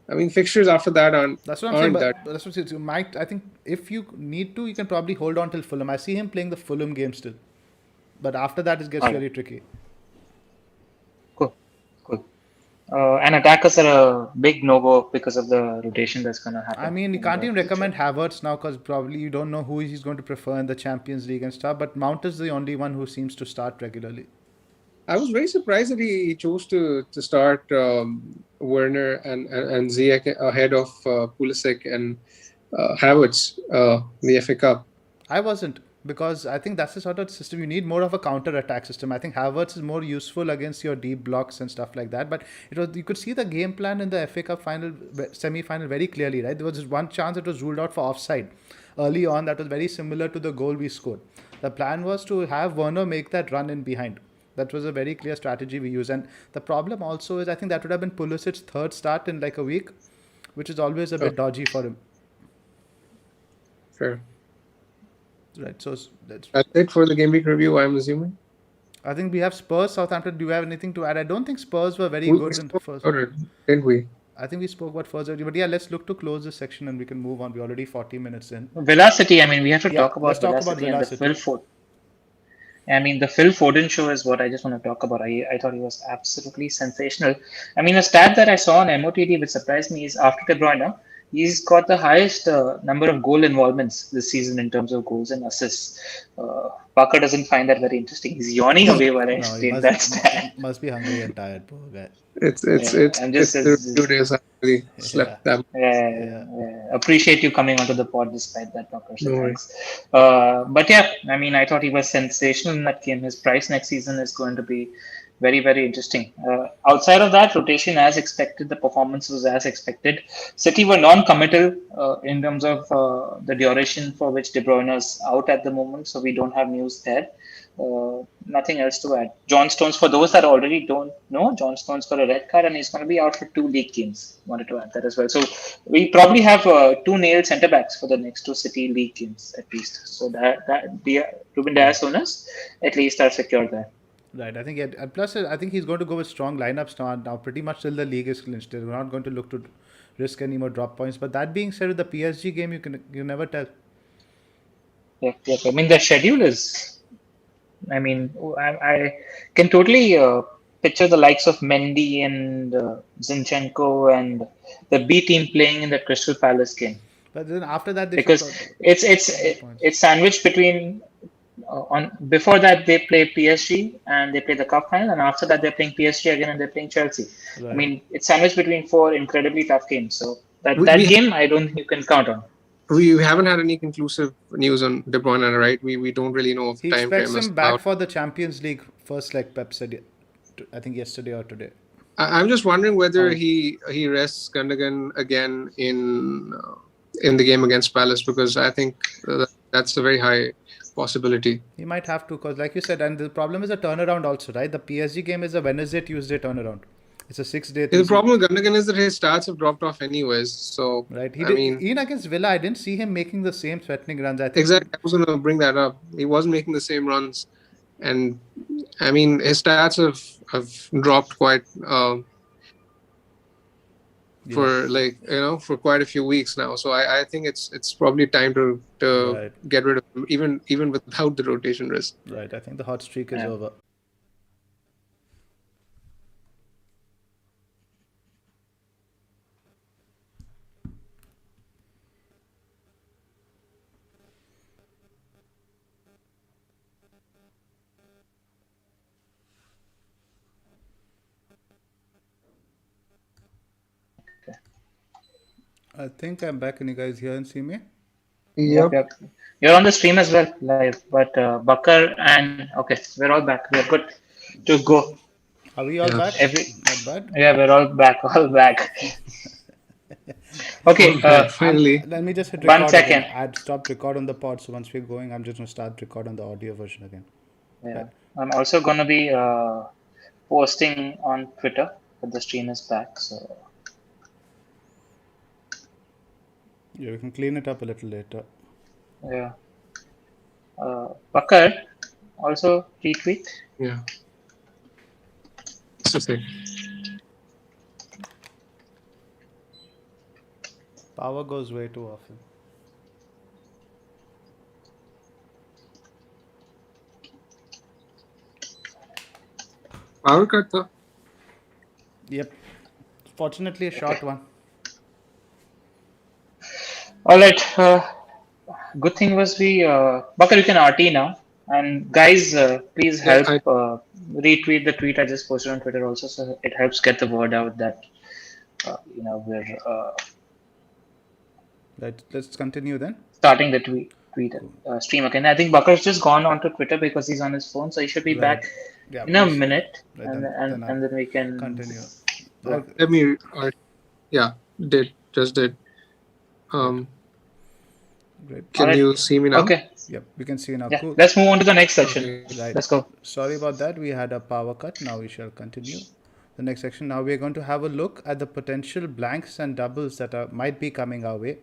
I mean, fixtures after that aren't. That's what I'm saying. But that's what I'm saying. You might. I think if you need to, you can probably hold on till Fulham. I see him playing the Fulham game still, but after that it gets really tricky. Cool. And attackers are a big no-go because of the rotation that's going to happen. I mean, you can't even recommend Havertz now because probably you don't know who he's going to prefer in the Champions League and stuff. But Mount is the only one who seems to start regularly. I was very surprised that he chose to start Werner and Ziyech ahead of Pulisic and Havertz the FA Cup. I wasn't, because I think that's the sort of system you need, more of a counter-attack system. I think Havertz is more useful against your deep blocks and stuff like that. But you could see the game plan in the FA Cup semi-final very clearly, right? There was just one chance it was ruled out for offside early on that was very similar to the goal we scored. The plan was to have Werner make that run in behind. That was a very clear strategy we used. And the problem also is I think that would have been Pulisic's third start in like a week, which is always a bit dodgy for him. Fair. Right. So that's it for the game week review, I'm assuming. I think we have Spurs, Southampton. Do you have anything to add? I don't think Spurs were very good in the first. Didn't we? I think we spoke about first, but yeah, let's look to close this section and we can move on. We're already 40 minutes in. Villa City, I mean, we have to talk about Villa City and the Phil Foden. I mean, the Phil Foden show is what I just want to talk about. I thought he was absolutely sensational. I mean, a stat that I saw on MOTD which surprised me is after De Bruyne, He's got the highest number of goal involvements this season in terms of goals and assists. Parker doesn't find that very interesting. He's yawning away while I No, he explain that stat. must be hungry and tired, poor guy. It's Yeah, it's it's I'm it's the few just days I really Yeah, slept that. yeah. appreciate you coming onto the pod despite that, Parker. So No worries. thanks. But yeah, I mean, I thought he was sensational in that game. His price next season is going to be very, very interesting. Outside of that, rotation as expected, the performance was as expected. City were non-committal in terms of the duration for which De Bruyne is out at the moment, so we don't have news there. Nothing else to add. John Stones, for those that already don't know, John Stones got a red card and he's going to be out for 2 league games. Wanted to add that as well. So we probably have two nailed centre backs for the next 2 City league games at least. So Ruben Dias owners at least are secure there. Right. I think plus I think he's going to go with strong lineups now. Pretty much till the league is clinched. They're not going to look to risk any more drop points. But that being said, with the PSG game, you never tell. Yeah. I mean, the schedule is. I mean, I can totally picture the likes of Mendy and Zinchenko and the B team playing in that Crystal Palace game But then after that, they because should it's it's points. it's sandwiched between on before that they play PSG and they play the cup final, and after that they're playing PSG again and they're playing Chelsea. I Right. mean, it's sandwiched between four incredibly tough games. So that We game I don't think you can count on. we haven't had any conclusive news on De Bruyne, right? We don't really know if He the time expects frame is him back out. for the Champions League first, like Pep said, I think yesterday or today. I'm just wondering whether he rests Gundogan again in the game against Palace, because I think that's a very high possibility. He might have to, because like you said, and the problem is a turnaround also, right? The PSG game is a Wednesday, Tuesday turnaround. It's a 6-day thing. The problem with Gundogan is that his stats have dropped off anyways. So Right. I mean, Even against Villa, I didn't see him making the same threatening runs. I think exactly. I was going to bring that up. He wasn't making the same runs, and I mean his stats have dropped quite for quite a few weeks now. So I think it's probably time to Right. get rid of him, even without the rotation risk. Right. I think the hot streak is over. I think I'm back. Can you guys hear and see me? Yep. You're on the stream as well live, but Bakar and okay, we're all back. We're good to go. Are we all back? Not bad. Yeah, we're all back. All back. Okay. Finally. Let me just hit 1 record second. again. I'd stopped record on the pod, so once we're going, I'm just going to start record on the audio version again. Yeah. I'm also going to be posting on Twitter that the stream is back. So Yeah, we can clean it up a little later. yeah. Bakar also retweet. Yeah. So say. Power goes way too often. Power cut though. Yep. Fortunately, a short one. All right. Good thing was we Bakar, you can RT now. And guys, please help retweet the tweet I just posted on Twitter also, so it helps get the word out that we're Let's continue then. starting the tweet stream again. I think Bakar's just gone onto Twitter because he's on his phone, so he should be back in a minute, and then we can continue. Let me. Just did. Great. Can you see me now? Okay. Yep, we can see now. Yeah. Cool. Let's move on to the next section. Okay. Right. Let's go. Sorry about that. We had a power cut. Now we shall continue. The next section. Now we are going to have a look at the potential blanks and doubles that might be coming our way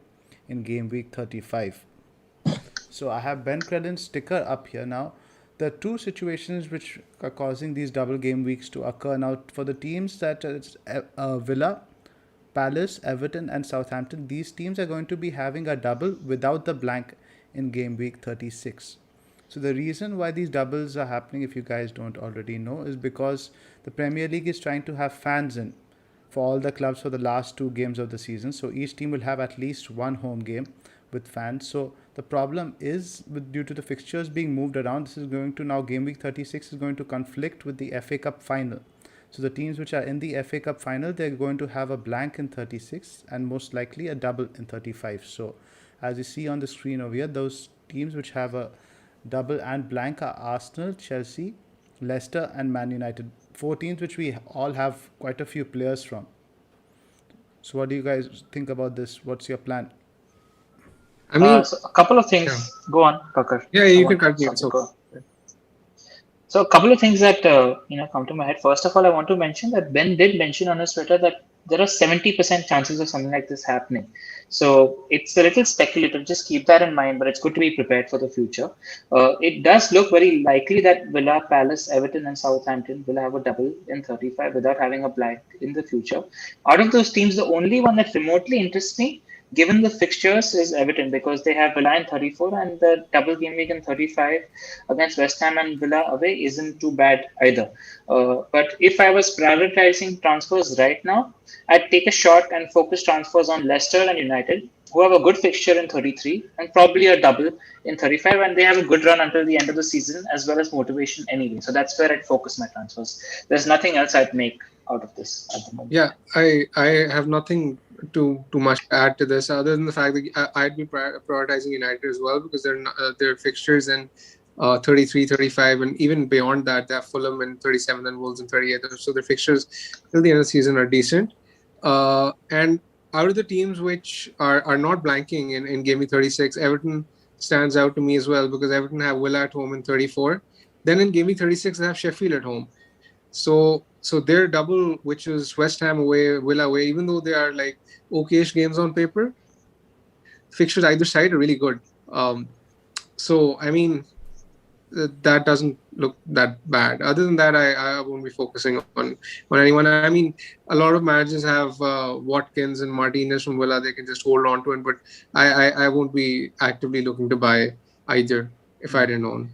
in game week 35. So I have Ben Credden's sticker up here now. There are two situations which are causing these double game weeks to occur now for the teams that it's Villa, Palace, Everton and Southampton. These teams are going to be having a double without the blank in game week 36. So the reason why these doubles are happening, if you guys don't already know, is because the Premier League is trying to have fans in for all the clubs for the last 2 games of the season. So each team will have at least one home game with fans. So the problem is due to the fixtures being moved around, this is going to now game week 36 is going to conflict with the FA Cup final. So the teams which are in the FA Cup final, they're going to have a blank in 36 and most likely a double in 35. So as you see on the screen over here, those teams which have a double and blank are Arsenal, Chelsea, Leicester and Man United. 4 teams which we all have quite a few players from. So what do you guys think about this? What's your plan? I mean, So a couple of things. yeah. Go on, Bakar. Yeah, I you want can continue. something. Go on. So a couple of things that come to my head. First of all, I want to mention that Ben did mention on his Twitter that there are 70% chances of something like this happening. So it's a little speculative. Just keep that in mind, but it's good to be prepared for the future. It does look very likely that Villa, Palace, Everton, and Southampton will have a double in 35 without having a blank in the future. Out of those teams, the only one that remotely interests me, given the fixtures, is Everton because they have Villa in 34 and the double game week in 35 against West Ham and Villa away isn't too bad either. But if I was prioritizing transfers right now, I'd take a shot and focus transfers on Leicester and United, who have a good fixture in 33 and probably a double in 35, and they have a good run until the end of the season as well as motivation anyway. So that's where I'd focus my transfers. There's nothing else I'd make out of this at the moment. Yeah, I have nothing too much to add to this other than the fact that I'd be prioritizing United as well because their fixtures in 33, 35, and even beyond that, they have Fulham in 37 and Wolves in 38. So their fixtures till the end of the season are decent. And out of the teams which are not blanking in game week 36, Everton stands out to me as well because Everton have Villa at home in 34. Then in game week 36, they have Sheffield at home. So their double, which is West Ham away, Villa away, even though they are like okayish games on paper, fixtures either side are really good. So I mean, that doesn't look that bad. Other than that, I won't be focusing on anyone. I mean, a lot of managers have Watkins and Martinez from Villa. They can just hold on to it, but I won't be actively looking to buy either if I didn't own.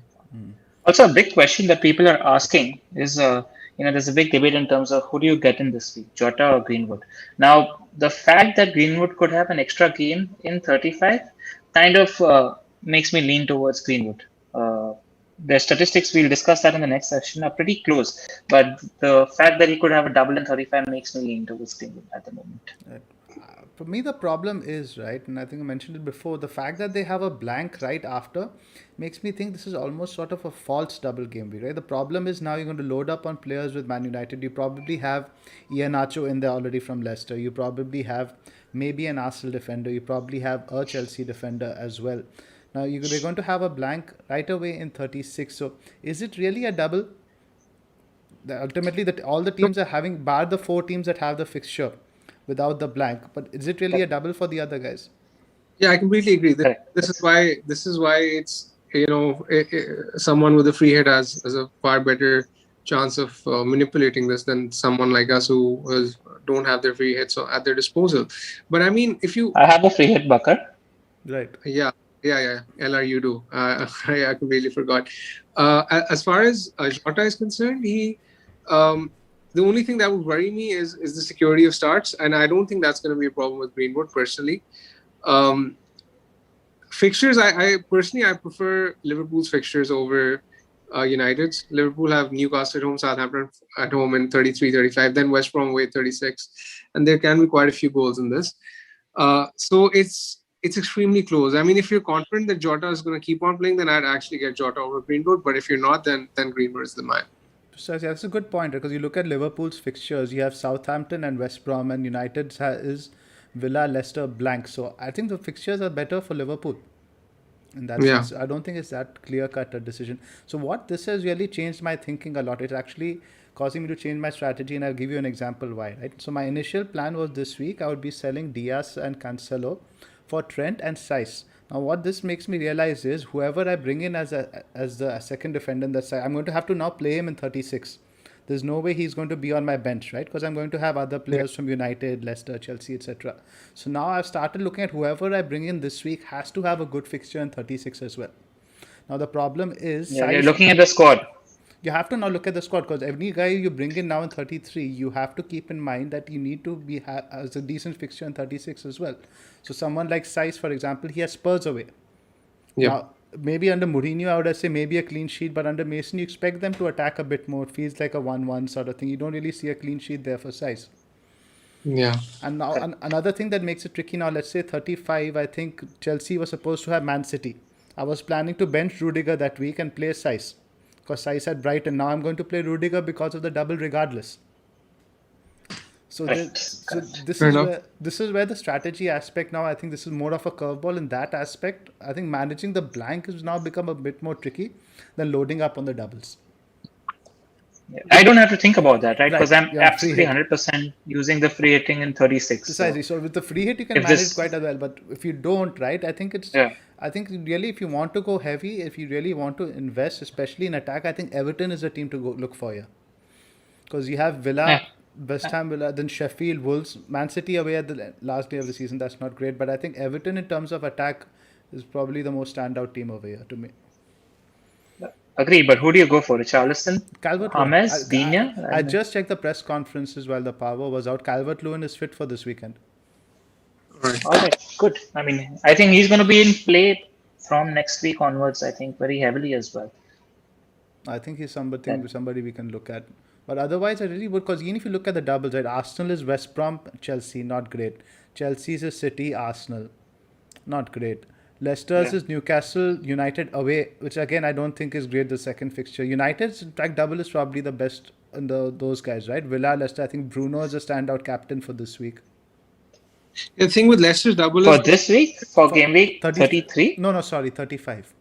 Also, a big question that people are asking is, there's a big debate in terms of who do you get in this week, Jota or Greenwood. Now, the fact that Greenwood could have an extra game in 35 kind of makes me lean towards Greenwood. The statistics, we'll discuss that in the next section, are pretty close. But the fact that he could have a double in 35 makes me lean towards Greenwood at the moment. For me, the problem is, right, and I think I mentioned it before, the fact that they have a blank right after makes me think this is almost sort of a false double game week, right? The problem is now you're going to load up on players with Man United. You probably have Iheanacho in there already from Leicester. You probably have maybe an Arsenal defender. You probably have a Chelsea defender as well. Now, they're going to have a blank right away in 36. So, is it really a double? Ultimately, that all the teams are having, bar the 4 teams that have the fixture without the blank. But is it really a double for the other guys? Yeah, I completely agree. This is why it's someone with a free hit has a far better chance of manipulating this than someone like us who don't have their free hits at their disposal. But I mean, I have a free hit, Bakar. Right. Yeah. LR, you do. I completely forgot. As far as Jota is concerned, the only thing that would worry me is the security of starts, and I don't think that's going to be a problem with Greenwood personally. Fixtures, I personally prefer Liverpool's fixtures over United's. Liverpool have Newcastle at home, Southampton at home in 33, 35, then West Brom away 36, and there can be quite a few goals in this. So it's extremely close. I mean, if you're confident that Jota is going to keep on playing, then I'd actually get Jota over Greenwood. But if you're not, then Greenwood is the man. So that's a good point because you look at Liverpool's fixtures. You have Southampton and West Brom, and United's is Villa, Leicester, blank. So I think the fixtures are better for Liverpool. In that sense, I don't think it's that clear-cut a decision. So what this has really changed my thinking a lot. It's actually causing me to change my strategy, and I'll give you an example why. Right. So my initial plan was this week I would be selling Diaz and Cancelo for Trent and Saiss. Now, what this makes me realize is whoever I bring in as the second defender in that side, I'm going to have to now play him in 36. There's no way he's going to be on my bench, right? Because I'm going to have other players from United, Leicester, Chelsea, etc. So now I've started looking at whoever I bring in this week has to have a good fixture in 36 as well. Now the problem is... you're looking at the squad. You have to now look at the squad, because every guy you bring in now in 33, you have to keep in mind that you need to be as a decent fixture in 36 as well. So someone like Saiz, for example, he has Spurs away. Yep. Now, maybe under Mourinho, I would say maybe a clean sheet, but under Mason, you expect them to attack a bit more. It feels like a 1-1 sort of thing. You don't really see a clean sheet there for Saiz. Yeah. And now another thing that makes it tricky now, let's say 35, I think Chelsea was supposed to have Man City. I was planning to bench Rudiger that week and play Saiz, because Saiz had Brighton. Now I'm going to play Rudiger because of the double regardless. So, this is where the strategy aspect now, I think this is more of a curveball in that aspect. I think managing the blank has now become a bit more tricky than loading up on the doubles. I don't have to think about that, right? Because I'm Yeah, absolutely 100% using the free hitting in 36. Precisely. So with the free hit, you can manage it quite well. But if you don't, right, I think it's... Yeah. I think really, if you want to go heavy, if you really want to invest, especially in attack, I think Everton is a team to go look for here. Because you have Villa, West Ham, Villa, then Sheffield, Wolves, Man City away at the last day of the season. That's not great. But I think Everton, in terms of attack, is probably the most standout team over here to me. Agreed, but who do you go for? Richarlison, Calvert-Lewin. James, Digne? I just checked the press conferences while the power was out. Calvert-Lewin is fit for this weekend. Right. All right, good. I mean, I think he's going to be in play from next week onwards, I think, very heavily as well. I think he's somebody we can look at. But otherwise, I really would, because even if you look at the doubles, right, Arsenal is West Brom, Chelsea, not great. Chelsea's is City, Arsenal, not great. Leicester's is Newcastle United away, which again I don't think is great, the second fixture. United's, in fact, double is probably the best in those guys, right? Villa, Leicester, I think Bruno is a standout captain for this week. The thing with Leicester's double for this week, for game week 33? No, sorry, 35.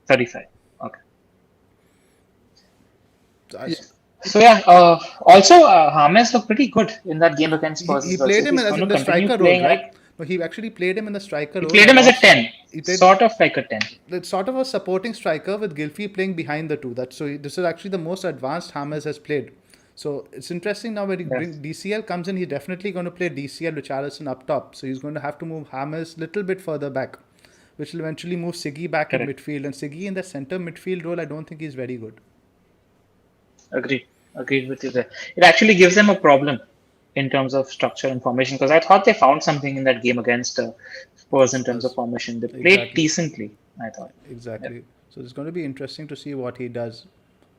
35, okay. So also James looked pretty good in that game against Spurs. He played him in the striker role, right? No, he actually played him in the striker role. He played him as a 10, sort of like a 10. It's sort of a supporting striker with Gylfi playing behind the two. This is actually the most advanced James has played. So it's interesting now when DCL comes in, he's definitely going to play DCL with Richarlison up top. So he's going to have to move James a little bit further back, which will eventually move Siggy back in midfield. And Siggy in the center midfield role, I don't think he's very good. Agreed with you there. It actually gives them a problem in terms of structure and formation, because I thought they found something in that game against Spurs in terms of formation. They played decently, I thought. Exactly. Yep. So it's going to be interesting to see what he does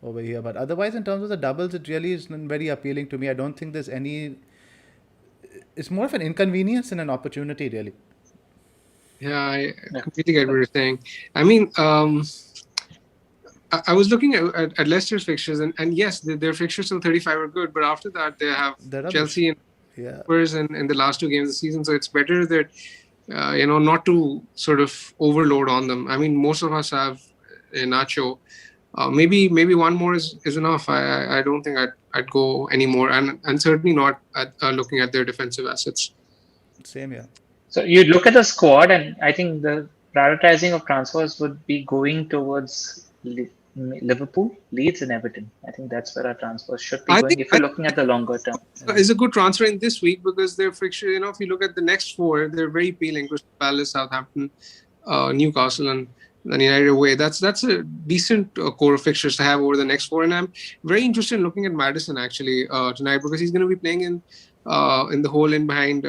over here. But otherwise, in terms of the doubles, it really is very appealing to me. I don't think there's any... It's more of an inconvenience than an opportunity, really. Yeah, I completely get what you're saying. I mean, I was looking at Leicester's fixtures, and yes, their fixtures till 35 are good, but after that, they have Chelsea and Spurs in the last two games of the season. So it's better that, not to sort of overload on them. I mean, most of us have Nacho. Maybe one more is enough. I don't think I'd go anymore, and certainly not looking at their defensive assets. Same, yeah. So you look at the squad, and I think the prioritizing of transfers would be going towards Liverpool, Leeds, and Everton. I think that's where our transfers should be going if you're looking at the longer term. It's a good transfer in this week because their fixture, if you look at the next four, they're very appealing. Crystal Palace, Southampton, Newcastle, and then United away. That's a decent core of fixtures to have over the next four. And I'm very interested in looking at Maddison actually tonight, because he's going to be playing in the hole in behind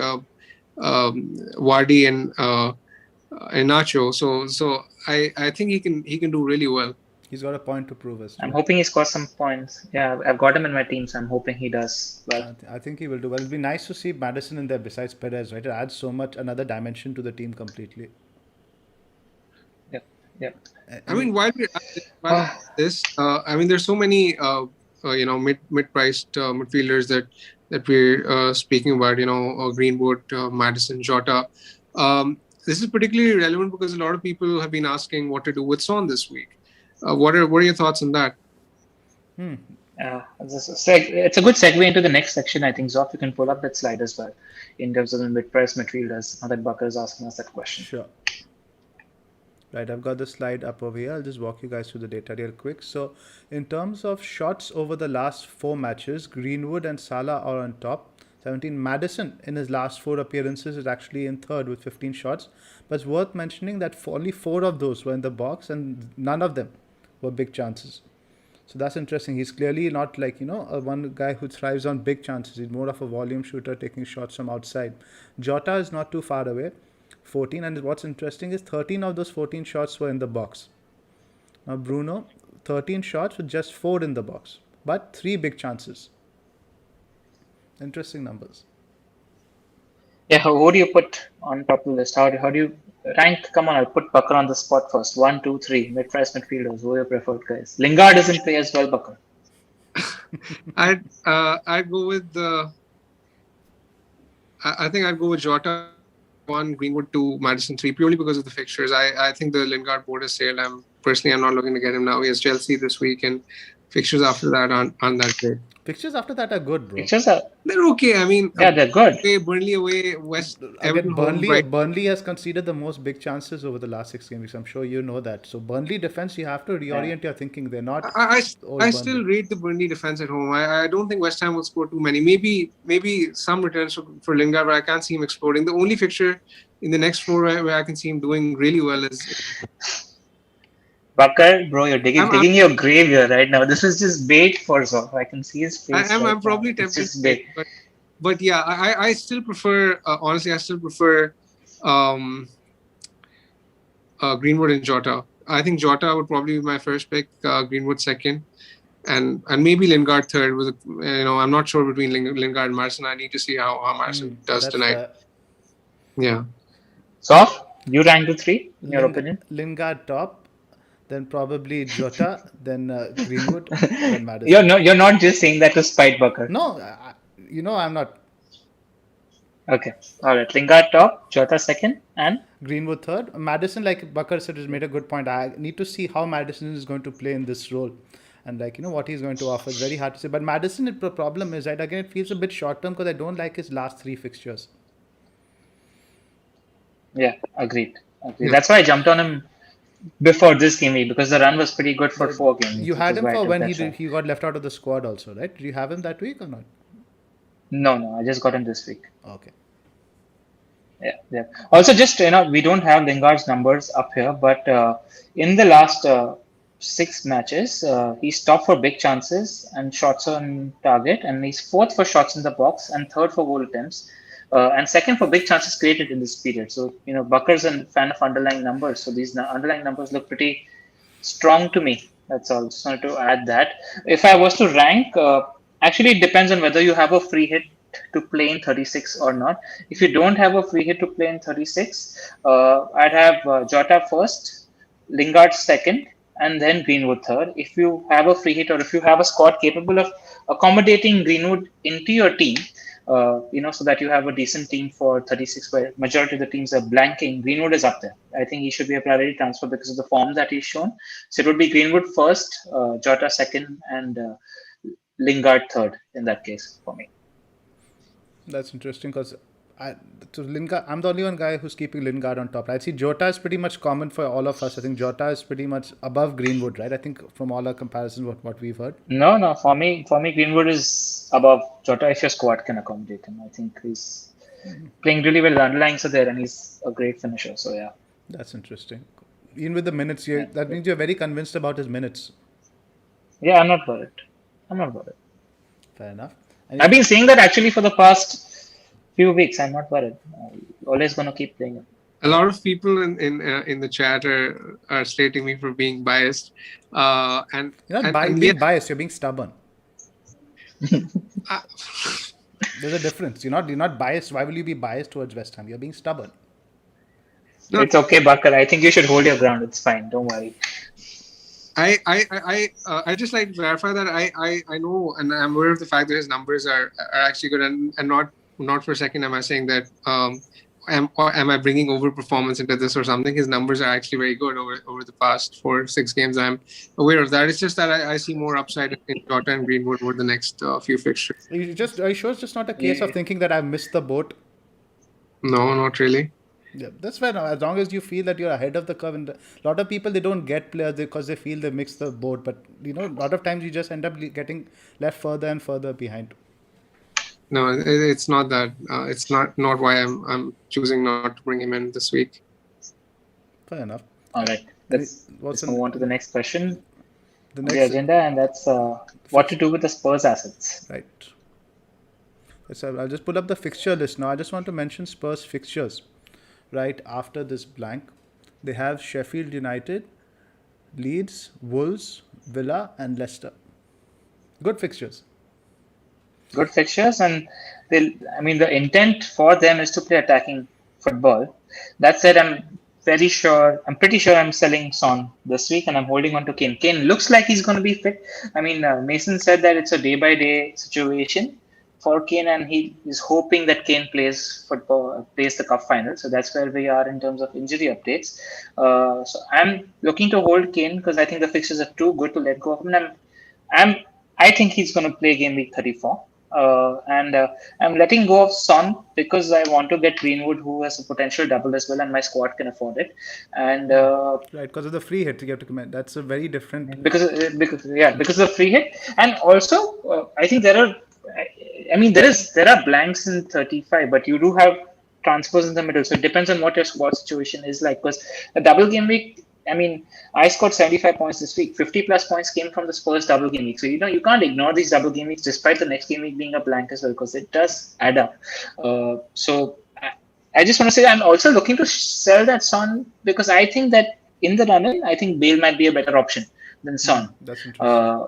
Vardy and Nacho. So I think he can do really well. He's got a point to prove us. I'm hoping he scores some points. Yeah, I've got him in my team, so I'm hoping he does well. I think he will do well. It'll be nice to see Maddison in there besides Perez, right? It adds so much, another dimension to the team completely. Yep. I mean, while we're at this, there's so many, mid-priced midfielders that we're speaking about. Greenwood, Maddison, Jota. This is particularly relevant because a lot of people have been asking what to do with Son this week. What are your thoughts on that? It's a good segue into the next section. I think, Zoph, you can pull up that slide as well in terms of the mid-price midfielders. Now that Bakar is asking us that question. Sure. Right, I've got the slide up over here. I'll just walk you guys through the data real quick. So, in terms of shots over the last 4 matches, Greenwood and Salah are on top. 17. Maddison, in his last 4 appearances, is actually in third with 15 shots. But it's worth mentioning that only 4 of those were in the box and none of them were big chances. So that's interesting. He's clearly not like, one guy who thrives on big chances. He's more of a volume shooter taking shots from outside. Jota is not too far away, 14. And what's interesting is 13 of those 14 shots were in the box. Now Bruno, 13 shots with just 4 in the box, but 3 big chances. Interesting numbers. Yeah, who do you put on top of the list? How do you rank? Come on, I'll put Bakar on the spot first. 1, 2, 3. Mid-price midfielders. Who are your preferred guys? Lingard doesn't play as well, Bakar. I'd go with I think I'd go with Jota 1, Greenwood 2, Maddison 3, purely because of the fixtures. I think the Lingard board is sailed. I'm not looking to get him now. He has Chelsea this week, and fixtures after that aren't that great. Fixtures after that are good, bro. They're okay. I mean, yeah, they're good. Burnley away, Again, Burnley has conceded the most big chances over the last 6 games. I'm sure you know that. So Burnley defense, you have to reorient your thinking. They're not. I still rate the Burnley defense at home. I don't think West Ham will score too many. Maybe some returns for Lingard, but I can't see him exploding. The only fixture in the next 4 where I can see him doing really well is. Bakar, bro, you're digging your grave here right now. This is just bait for Zoph. I can see his face. I'm probably tempted, but yeah, I still prefer. Honestly, I still prefer Greenwood and Jota. I think Jota would probably be my first pick. Greenwood second, and maybe Lingard third. I'm not sure between Lingard and Maddison. I need to see how Maddison does tonight. Yeah. Zoph, you rank the 3 in your opinion? Lingard top. Then probably Jota, then Greenwood, then Maddison. You're not just saying that to spite Bakar. No, I'm not. Okay, all right. Lingard top, Jota second, and Greenwood third. Maddison, like Bakar said, has made a good point. I need to see how Maddison is going to play in this role, and what he's going to offer. It's very hard to say. But Maddison, the problem is that again it feels a bit short term because I don't like his last 3 fixtures. Yeah, agreed. Yeah. That's why I jumped on him before this game week, because the run was pretty good for 4 games. You had him for when he got left out of the squad also, right? Did you have him that week or not? No, I just got him this week. Okay. Yeah. Also, just we don't have Lingard's numbers up here, but in the last 6 matches, he's top for big chances and shots on target, and he's 4th for shots in the box and 3rd for goal attempts. And 2nd for big chances created in this period. So, Bakar's a fan of underlying numbers. So these underlying numbers look pretty strong to me. That's all. Just wanted to add that. If I was to rank, actually it depends on whether you have a free hit to play in 36 or not. If you don't have a free hit to play in 36, I'd have Jota first, Lingard second, and then Greenwood third. If you have a free hit or if you have a squad capable of accommodating Greenwood into your team, so that you have a decent team for 36, where majority of the teams are blanking, Greenwood is up there. I think he should be a priority transfer because of the form that he's shown. So it would be Greenwood first, Jota second, and Lingard third in that case for me. That's interesting because Lingard, I'm the only one guy who's keeping Lingard on top. I see Jota is pretty much common for all of us. I think Jota is pretty much above Greenwood, right? I think from all our comparisons, what we've heard. No. For me, Greenwood is above Jota if your squad can accommodate him. I think he's playing really well. The underlyings are there, and he's a great finisher. So yeah. That's interesting. Even with the minutes, that means you're very convinced about his minutes. Yeah, I'm not worried. Fair enough. I've been saying that actually for the past few weeks. I'm not worried. I'm always going to keep playing it. A lot of people in the chat are slating me for being biased. And you're not being biased. You're being stubborn. There's a difference. You're not biased. Why will you be biased towards West Ham? You're being stubborn. No. It's okay, Bakar. I think you should hold your ground. It's fine. Don't worry. I just like to clarify that I know and I'm aware of the fact that his numbers are actually good, and not for a second am I saying that am I bringing over performance into this or something. His numbers are actually very good over the past 4-6 games. I'm aware of that. It's just that I see more upside in Jota and Greenwood over the next few fixtures. Are you sure it's just not a case of thinking that I've missed the boat? No, not really. Yeah, that's fair. As long as you feel that you're ahead of the curve, and a lot of people, they don't get players because they feel they mix the boat. But a lot of times you just end up getting left further and further behind. No, it's not that. It's not why I'm choosing not to bring him in this week. Fair enough. All right, let's move on to the next question. The on the next, agenda, and that's what to do with the Spurs assets. right. So I'll just pull up the fixture list now. I just want to mention Spurs fixtures. Right after this blank, they have Sheffield United, Leeds, Wolves, Villa, and Leicester. Good fixtures. Good fixtures, and I mean, the intent for them is to play attacking football. That said, I'm pretty sure I'm selling Son this week, and I'm holding on to Kane. Kane looks like he's going to be fit. I mean, Mason said that it's a day by day situation for Kane, and he is hoping that Kane plays the cup final. So that's where we are in terms of injury updates. So I'm looking to hold Kane because I think the fixtures are too good to let go of him. And I'm I think he's going to play game week 34. And I'm letting go of Son because I want to get Greenwood, who has a potential double as well, and my squad can afford it. And Right, because of the free hit, you have to comment. That's a very different. because of the free hit, and also I think there are blanks in 35, but you do have transfers in the middle, so it depends on what your squad situation is like. Because a double game week, I mean, I scored 75 points this week. 50 plus points came from the Spurs double game week. So you can't ignore these double game weeks, despite the next game week being a blank as well, because it does add up. I just want to say I'm also looking to sell that Son because I think that in the run-in, I think Bale might be a better option than Son. That's interesting.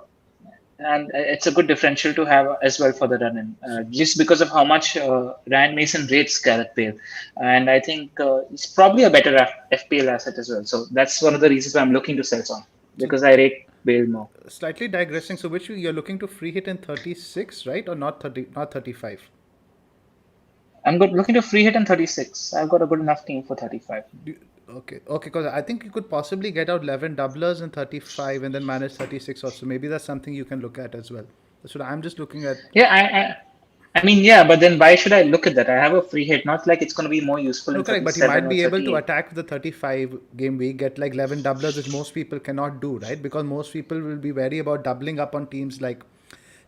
And it's a good differential to have as well for the run-in, just because of how much Ryan Mason rates Gareth Bale, and I think he's probably a better FPL asset as well. So that's one of the reasons why I'm looking to sell Son, because I rate Bale more. Slightly digressing. So, which you're looking to free hit in 36, right, or not 30, not 35? I'm looking to free hit in 36. I've got a good enough team for 35. Okay, because I think you could possibly get out 11 doublers in 35 and then manage 36 also. Maybe that's something you can look at as well. That's what I'm just looking at. Yeah, I mean, yeah, but then why should I look at that? I have a free hit, not like it's going to be more useful in Correct, but you 37 might or be able to 38. attack the 35 game week, get like 11 doublers, which most people cannot do, right? Because most people will be wary about doubling up on teams like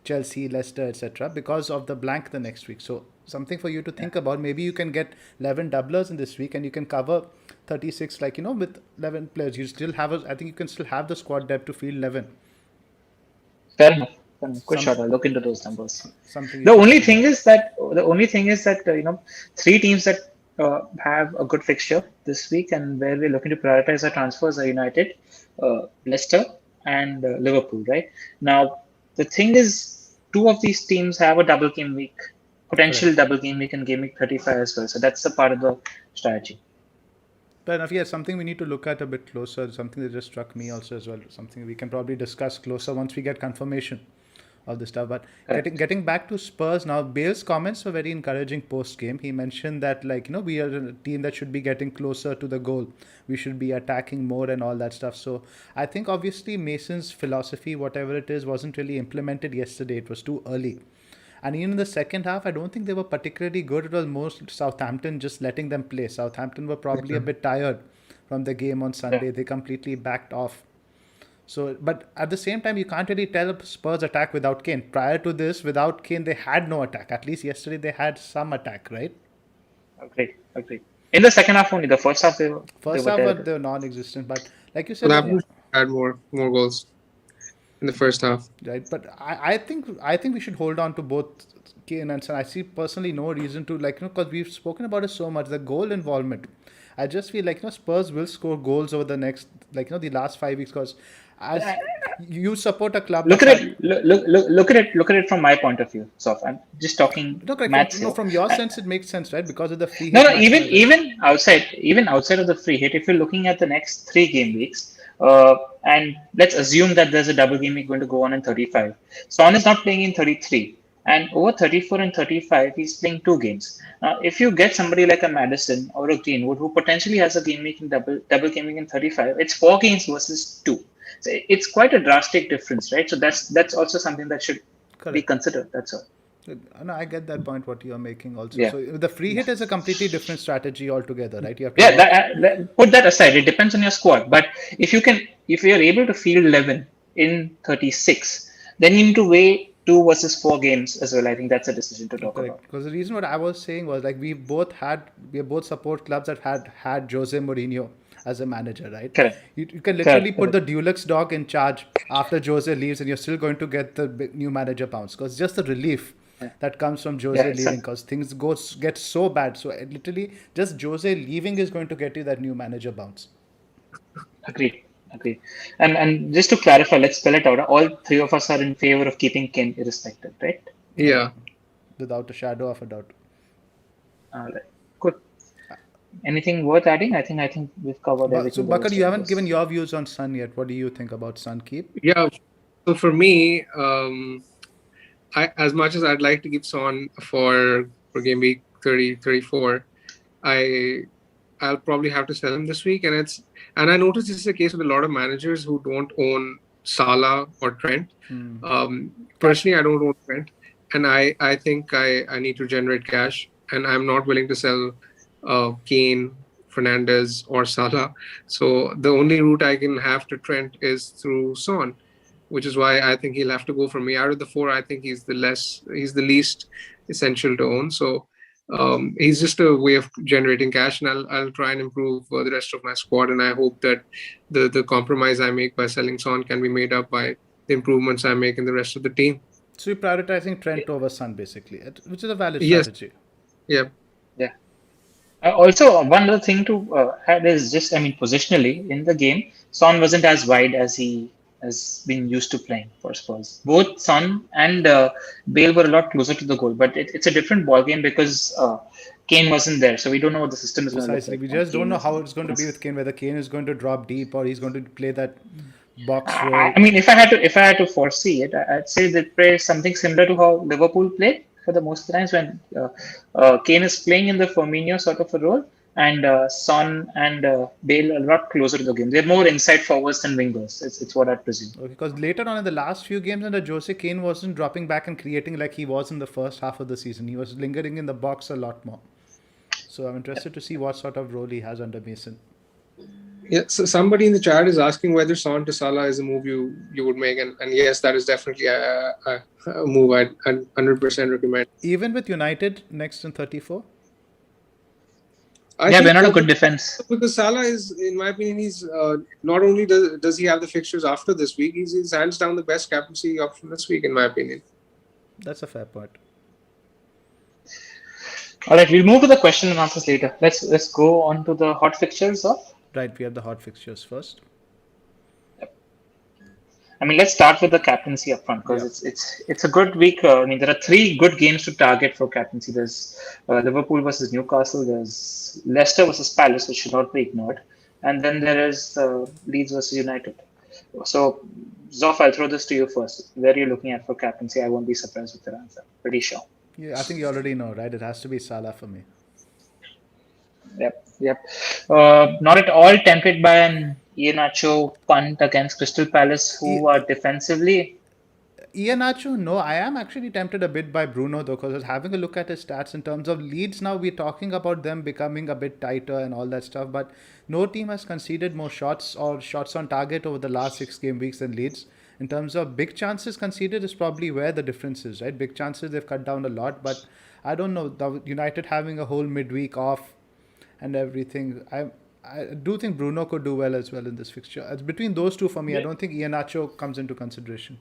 Chelsea, Leicester, etc. because of the blank the next week. So something for you to think about. Maybe you can get 11 doublers in this week and you can cover 36, with 11 players. You still have, I think you can still have the squad depth to field 11. Fair enough. Good shot. I'll look into those numbers. Something. The only thing is that three teams that have a good fixture this week and where we're looking to prioritize our transfers are United, Leicester, and Liverpool. Right now, the thing is, two of these teams have a double game week, potential double game week, and game week 35 as well. So that's a part of the strategy. Fair enough. Yeah, something we need to look at a bit closer. Something that just struck me also as well. Something we can probably discuss closer once we get confirmation of the stuff. But getting back to Spurs now, Bale's comments were very encouraging post game. He mentioned that we are a team that should be getting closer to the goal. We should be attacking more and all that stuff. So I think obviously Mason's philosophy, whatever it is, wasn't really implemented yesterday. It was too early. And even in the second half, I don't think they were particularly good. It was most Southampton just letting them play. Southampton were probably a bit tired from the game on Sunday. They completely backed off. So, but at the same time, you can't really tell Spurs attack without Kane. Prior to this, without Kane, they had no attack. At least yesterday, they had some attack, right? Agreed. In the second half only. The first half they were non-existent. But like you said, had more goals in the first half. Right, but I think we should hold on to both Kane and Son. I see personally no reason to because we've spoken about it so much. The goal involvement. I just feel Spurs will score goals over the next the last 5 weeks because as you support a club. Look at it from my point of view. So I'm just talking. From your sense, it makes sense, right? Because of the free hit. No, even outside of the free hit, if you're looking at the next 3 game weeks, and let's assume that there's a double game week going to go on in 35. Son is not playing in 33. And over 34 and 35, he's playing 2 games. Now, if you get somebody like a Maddison or a Greenwood who potentially has a game week in double game week in 35, it's 4 games versus 2. So it's quite a drastic difference, right? So that's also something that should be considered. That's all. No, I get that point. What you're making also. Yeah. So the free hit is a completely different strategy altogether, right? You have to put that aside. It depends on your squad. But if you're able to field 11 in 36, then you need to weigh 2 versus 4 games as well. I think that's a decision to talk about. Because the reason what I was saying was we both support clubs that had Jose Mourinho as a manager, right? Correct. You can literally Correct. put the Dulux dog in charge after Jose leaves, and you're still going to get the new manager bounce, because just the relief that comes from Jose Yeah. leaving, because things get so bad. So literally, just Jose leaving is going to get you that new manager bounce. Agreed. Agreed. And just to clarify, let's spell it out. All three of us are in favor of keeping Kane irrespective, right? Yeah. Without a shadow of a doubt. All right. Good. Anything worth adding? I think we've covered So everything. Bakar, you haven't given your views on Sun yet. What do you think about Sun keep? Yeah. So for me, as much as I'd like to keep Son for game week 30, 34, I'll probably have to sell him this week. And I noticed this is the case with a lot of managers who don't own Salah or Trent. Personally, I don't own Trent, and I think I need to generate cash, and I'm not willing to sell Kane, Fernandez, or Salah. So the only route I can have to Trent is through Son, which is why I think he'll have to go for me. Out of the four, I think he's the least essential to own. So he's just a way of generating cash, and I'll try and improve the rest of my squad. And I hope that the compromise I make by selling Son can be made up by the improvements I make in the rest of the team. So you're prioritizing Trent over Sun, basically, which is a valid Yes. strategy. Yeah. Yeah. Also, one other thing to add is just, positionally in the game, Son wasn't as wide as he has been used to playing for Spurs. Both Son and Bale were a lot closer to the goal, but it's a different ball game because Kane wasn't there, so we don't know what the system is going to look Precisely. like. We just don't know how it's going to be with Kane, whether Kane is going to drop deep or he's going to play that box role. If I had to foresee it, I'd say they play something similar to how Liverpool played for the most of the times, when Kane is playing in the Firmino sort of a role, and Son and Bale are a lot closer to the game. They're more inside forwards than wingers. It's what I presume. Okay, because later on in the last few games under Jose, Kane wasn't dropping back and creating like he was in the first half of the season. He was lingering in the box a lot more. So I'm interested to see what sort of role he has under Mason. Yeah, so somebody in the chat is asking whether Son to Salah is a move you would make, and yes, that is definitely a move I'd 100% recommend. Even with United next in 34? We're not a good defense. Because Salah is, in my opinion, he's not only does he have the fixtures after this week, he's hands down the best captaincy option this week, in my opinion. That's a fair point. All right, we'll move to the question and answers later. Let's go on to the hot fixtures of. Right, we have the hot fixtures first. Let's start with the captaincy up front, because it's a good week. There are three good games to target for captaincy. There's Liverpool versus Newcastle. There's Leicester versus Palace, which should not be ignored. And then there is Leeds versus United. So, Zoph, I'll throw this to you first. Where are you looking at for captaincy? I won't be surprised with your answer. Pretty sure. Yeah, I think you already know, right? It has to be Salah for me. Yep. Not at all tempted by an Iheanacho punt against Crystal Palace, who are defensively. Iheanacho, no. I am actually tempted a bit by Bruno, though, because I was having a look at his stats in terms of Leeds. Now we're talking about them becoming a bit tighter and all that stuff, but no team has conceded more shots or shots on target over the last 6 game weeks than Leeds. In terms of big chances conceded is probably where the difference is, right? Big chances, they've cut down a lot, but I don't know. The United having a whole midweek off and everything, I do think Bruno could do well as well in this fixture. It's between those two for me. I don't think Iheanacho comes into consideration.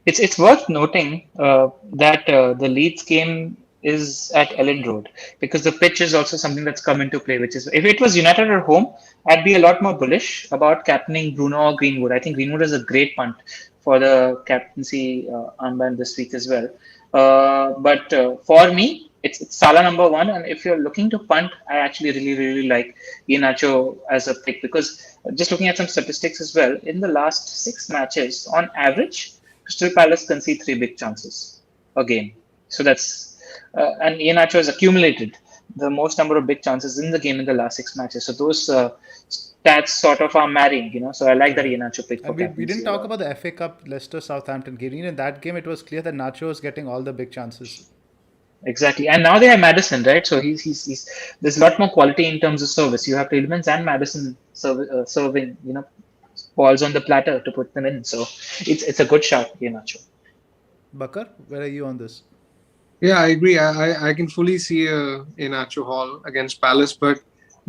It's worth noting that the Leeds game is at Ellen Road, because the pitch is also something that's come into play, which is, if it was United at home, I'd be a lot more bullish about captaining Bruno or Greenwood. I think Greenwood is a great punt for the captaincy armband this week as well. But for me, it's Salah number one, and if you're looking to punt, I actually really like Iheanacho as a pick, because just looking at some statistics as well, in the last 6 matches, on average, Crystal Palace concede 3 big chances a game. So that's and Iheanacho has accumulated the most number of big chances in the game in the last 6 matches. So those stats sort of are marrying, So I like that Iheanacho pick. And we didn't talk about the FA Cup Leicester Southampton game. In that game, it was clear that Nacho was getting all the big chances. Exactly, and now they have Maddison, right? So he's there's a lot more quality in terms of service. You have Tielemans and Maddison serving, balls on the platter to put them in. So it's a good shot, Nacho. Bakar, where are you on this? Yeah, I agree. I can fully see a Nacho haul against Palace, but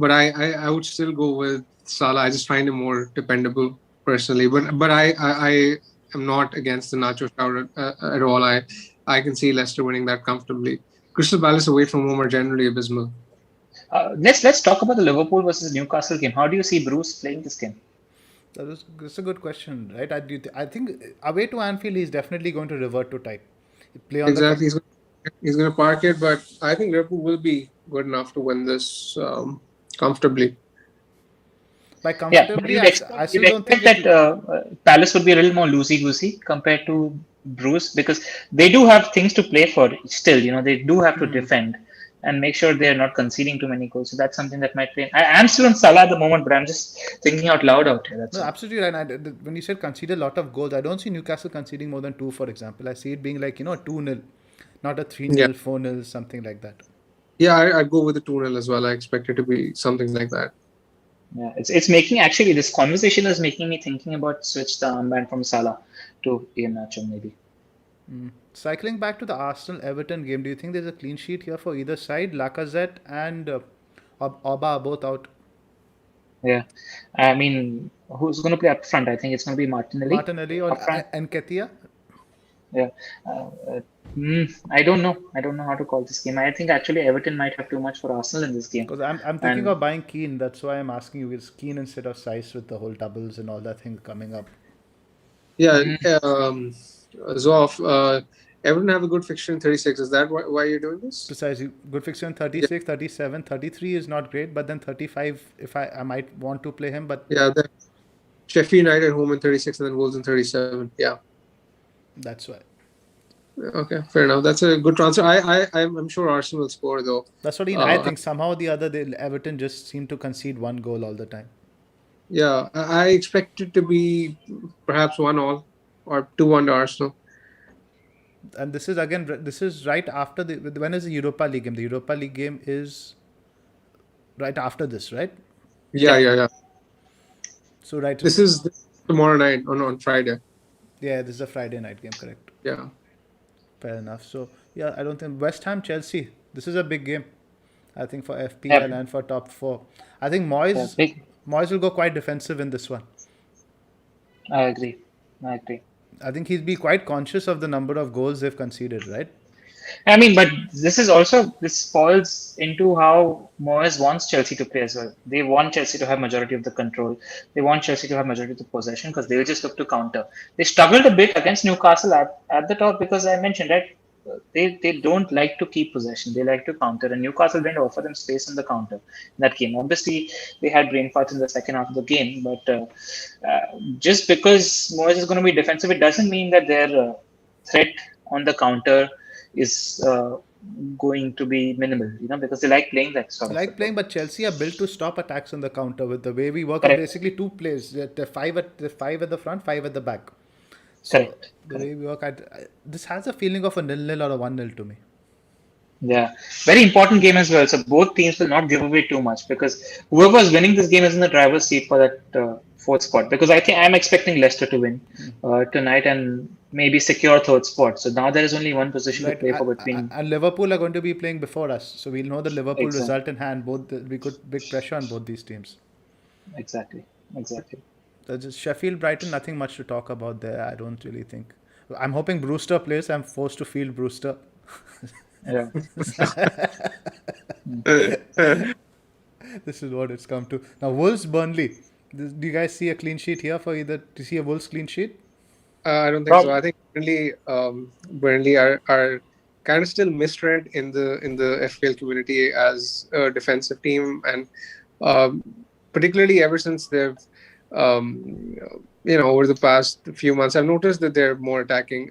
I would still go with Salah. I just find him more dependable personally. But I am not against the Nacho shout at all. I can see Leicester winning that comfortably. Crystal Palace away from home are generally abysmal. Let's talk about the Liverpool versus Newcastle game. How do you see Bruce playing this game? That's a good question, right? I think away to Anfield, he's definitely going to revert to type. Play on the Exactly. He's going to park it, but I think Liverpool will be good enough to win this comfortably. by Yeah, but comfortably. you'd I expect, still you'd don't think expect that Palace would be a little more loosey-goosey compared to Bruce because they do have things to play for still. They do have to defend and make sure they're not conceding too many goals. So that's something that might play. I'm still on Salah at the moment, but I'm just thinking out loud out here. That's No, all. absolutely right. When you said concede a lot of goals, I don't see Newcastle conceding more than two, for example. I see it being like, 2-0, not a 3-0, Yeah. 4-0, something like that. Yeah, I'd go with the 2-0 as well. I expect it to be something like that. Yeah, it's making actually this conversation is making me thinking about switch the armband from Salah to Iheanacho maybe. Cycling back to the Arsenal-Everton game, do you think there's a clean sheet here for either side? Lacazette and Oba are both out. Yeah, I mean, who's going to play up front? I think it's going to be Martinelli or up front. Nketiah? Yeah, I don't know. I don't know how to call this game. I think actually Everton might have too much for Arsenal in this game. Because I'm thinking And of buying Keane. That's why I'm asking you. Is Keane instead of Size with the whole doubles and all that thing coming up? Yeah, Zoph, Everton have a good fixture in 36. Is that why you're doing this? Precisely. Good fixture in 36, 37, 33 is not great, but then 35, if I might want to play him, but Yeah, Sheffield United home in 36 and then Wolves in 37. Yeah. that's why. Okay, fair enough. That's a good transfer. I'm sure Arsenal will score though. That's what I think. Somehow or the other, Everton just seem to concede one goal all the time. Yeah, I expect it to be perhaps 1-1 or 2-1 to Arsenal. And this is right after when is the Europa League game? The Europa League game is right after this, right? Yeah. So right. This is tomorrow night on Friday. Yeah, this is a Friday night game, correct? Yeah. Fair enough. So yeah, I don't think West Ham Chelsea. This is a big game. I think for FPL and for top four. I think Moyes will go quite defensive in this one. I agree. I think he'll be quite conscious of the number of goals they've conceded, right? I mean, but this falls into how Moyes wants Chelsea to play as well. They want Chelsea to have majority of the control. They want Chelsea to have majority of the possession because they'll just look to counter. They struggled a bit against Newcastle at the top because I mentioned that they don't like to keep possession. They like to counter, and Newcastle didn't offer them space in the counter in that game. Obviously, they had brain farts in the second half of the game, but just because Moyes is going to be defensive, it doesn't mean that their threat on the counter is going to be minimal, because they like playing that sort of football. But Chelsea are built to stop attacks on the counter with the way we work. Correct. Basically, two players. The five at the front, five at the back. So Correct. The way we work, this has a feeling of a 0-0 or a 1-0 to me. Yeah, very important game as well. So both teams will not give away too much because whoever is winning this game is in the driver's seat for that fourth spot. Because I think I'm expecting Leicester to win tonight and maybe secure third spot. So now there is only one position to play for between. And Liverpool are going to be playing before us, so we'll know the Liverpool Exactly. result in hand. We got big pressure on both these teams. Exactly. Just Sheffield Brighton, nothing much to talk about there. I don't really think. I'm hoping Brewster plays. I'm forced to field Brewster. Yeah. This is what it's come to. Now Wolves Burnley. Do you guys see a clean sheet here for either? Do you see a Wolves clean sheet? I don't think so. I think Burnley are kind of still misread in the FPL community as a defensive team, and particularly ever since they've over the past few months, I've noticed that they're more attacking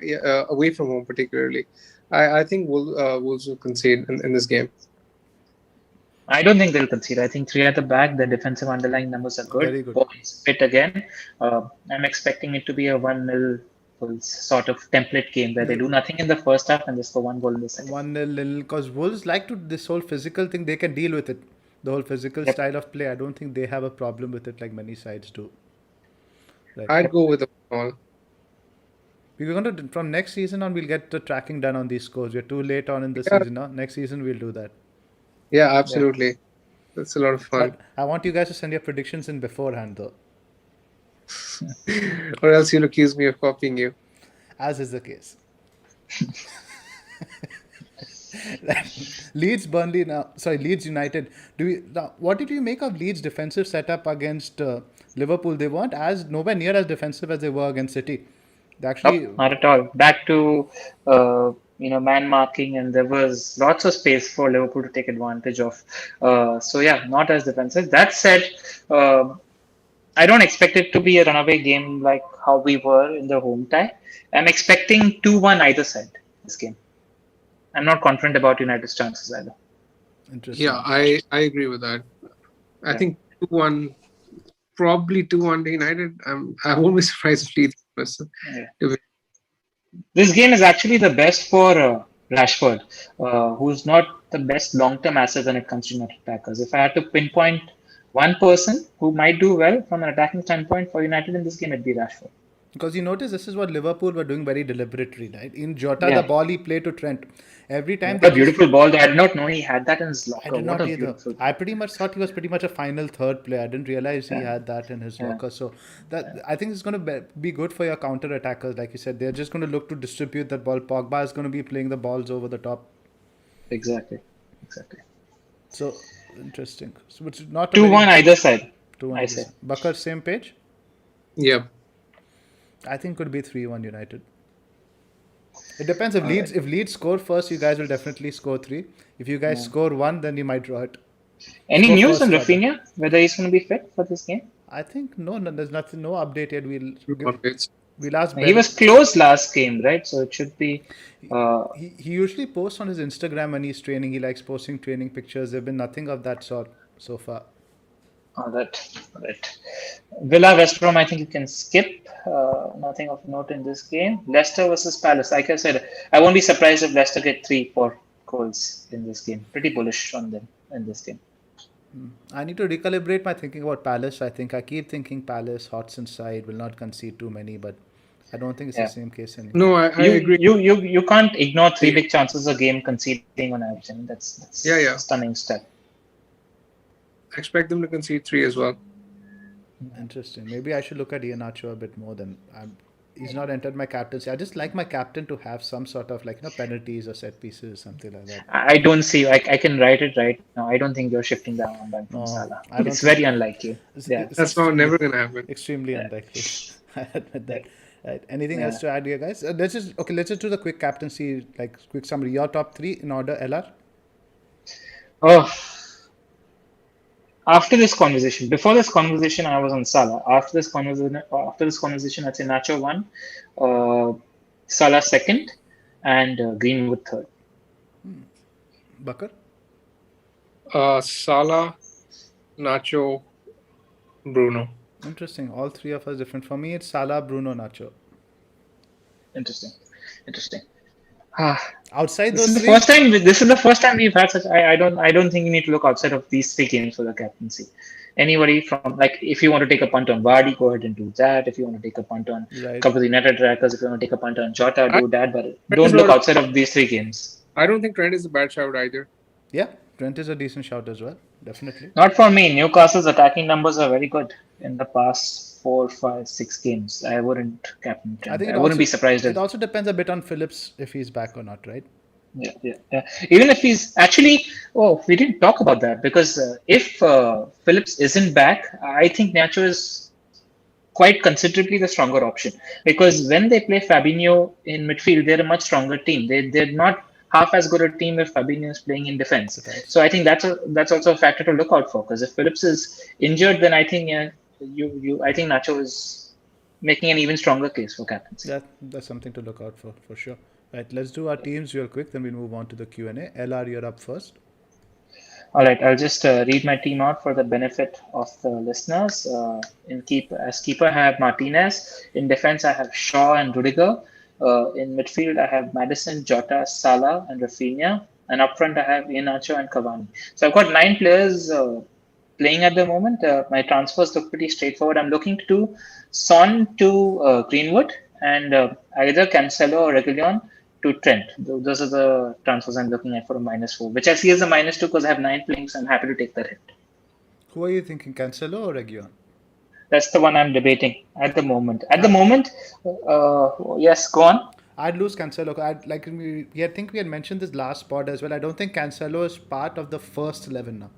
away from home, particularly. I think Wolves will concede in this game. I don't think they'll concede. I think 3 at the back, the defensive underlying numbers are good. Very good. Boys fit again. I'm expecting it to be a 1-0 sort of template game where they do nothing in the first half and they score 1 goal in the second. 1-0, because Wolves like to this whole physical thing. They can deal with it. The whole physical style of play. I don't think they have a problem with it like many sides do. Right. I'd go with the ball. We're going to, from next season on, we'll get the tracking done on these scores. We're too late on in the season now. Next season, we'll do that. Yeah, absolutely. That's a lot of fun. But I want you guys to send your predictions in beforehand, though, Or else you'll accuse me of copying you. as is the case. Leeds Burnley now. Sorry, Leeds United. What did you make of Leeds' defensive setup against Liverpool? They weren't as nowhere near as defensive as they were against City. They actually Nope, not at all. Back to man marking, and there was lots of space for Liverpool to take advantage of. So yeah, not as defensive. That said, uh, I don't expect it to be a runaway game like how we were in the home tie. I'm expecting 2-1 either side this game. I'm not confident about United's chances either. interesting. Yeah, I agree with that. I Yeah. think 2-1, probably 2-1 to United. I won't be surprised if Leeds wins. Yeah. This game is actually the best for Rashford, who's not the best long-term asset when it comes to United attackers. If I had to pinpoint one person who might do well from an attacking standpoint for United in this game, it'd be Rashford. Because you notice this is what Liverpool were doing very deliberately, right? In Jota, Yeah. the ball he played to Trent. Every time What a beautiful ball! I did not know he had that in his I locker. did What not a either. beautiful. I pretty much thought he was pretty much a final third player. I didn't realize he Yeah. had that in his Yeah. locker. So that I think it's going to be good for your counter attackers. Like you said, they're just going to look to distribute that ball. Pogba is going to be playing the balls over the top. Exactly. So interesting. So it's not a 2-1 very either side. 2-1. I say. Bakar, same page. Yep. I think could be 3-1 United. It depends if Leeds score first, you guys will definitely score 3. If you guys score 1, then you might draw it. Any Score news first, on rather. Rafinha? Whether he's going to be fit for this game? I think no, there's nothing, no update yet. Updates. We'll ask He Ben. was close last game, right? So it should be. He usually posts on his Instagram when he's training. He likes posting training pictures. There've been nothing of that sort so far. All right. Villa West Brom, I think you can skip. Nothing of note in this game. Leicester versus Palace. Like I said, I won't be surprised if Leicester get 3-4 goals in this game. Pretty bullish on them in this game. I need to recalibrate my thinking about Palace. I think I keep thinking Palace, Hodgson's side, will not concede too many, but I don't think it's the same case anymore. No, I agree. You can't ignore 3 big chances a game conceding on average. I mean, that's Yeah. a stunning step. I expect them to concede 3 as well. Interesting. Maybe I should look at Iheanacho a bit more than he's not entered my captaincy. I just like my captain to have some sort of penalties or set pieces, something like that. I don't see. I can write it right now. I don't think you're shifting that one back from No, Salah. I don't It's think- very unlikely. Yeah. That's never going to happen. Extremely unlikely. I admit that. Right. Anything else to add here, guys? Let's just do the quick captaincy, quick summary. Your top 3 in order, LR? Oh, after this conversation, before this conversation, I was on Salah. After this conversation, I'd say Nacho 1, Salah 2nd, and Greenwood 3rd. Bakar? Salah, Nacho, Bruno. Interesting. All 3 of us different. For me, it's Salah, Bruno, Nacho. Interesting. Outside This those is the 3, first time. This is the first time we've had such. I don't think you need to look outside of these 3 games for the captaincy. Anybody from if you want to take a punt on Vardy, go ahead and do that. If you want to take a punt on a couple of the United attackers, if you want to take a punt on Jota, do that. But don't look outside of these 3 games. I don't think Trent is a bad shout either. yeah, Trent is a decent shout as well. Definitely. Not for me. Newcastle's attacking numbers are very good in the past 4, 5, 6 games. I wouldn't captain Trent. I wouldn't be surprised. It also depends a bit on Phillips if he's back or not, right? Yeah. Even if he's actually, we didn't talk about that because if Phillips isn't back, I think Nacho is quite considerably the stronger option because when they play Fabinho in midfield, they're a much stronger team. They're not half as good a team if Fabinho is playing in defense. So I think that's also a factor to look out for because if Phillips is injured, then I think I think Nacho is making an even stronger case for captaincy. Yeah, that's something to look out for sure. Right, let's do our teams real quick, then we'll move on to the Q&A. LR, you're up first. All right, I'll just read my team out for the benefit of the listeners. As keeper, I have Martinez. In defense, I have Shaw and Rudiger. In midfield, I have Maddison, Jota, Salah, and Rafinha. And up front, I have Iheanacho and Cavani. So I've got 9 players playing at the moment. My transfers look pretty straightforward. I'm looking to do Son to Greenwood and either Cancelo or Reguilon to Trent. Those are the transfers I'm looking at for a -4, which I see as a -2 because I have 9 playing, so I'm happy to take that hit. Who are you thinking, Cancelo or Region? That's the one I'm debating at the moment. At the moment, yes, go on. I'd lose Cancelo. I think we had mentioned this last pod as well. I don't think Cancelo is part of the first 11 now.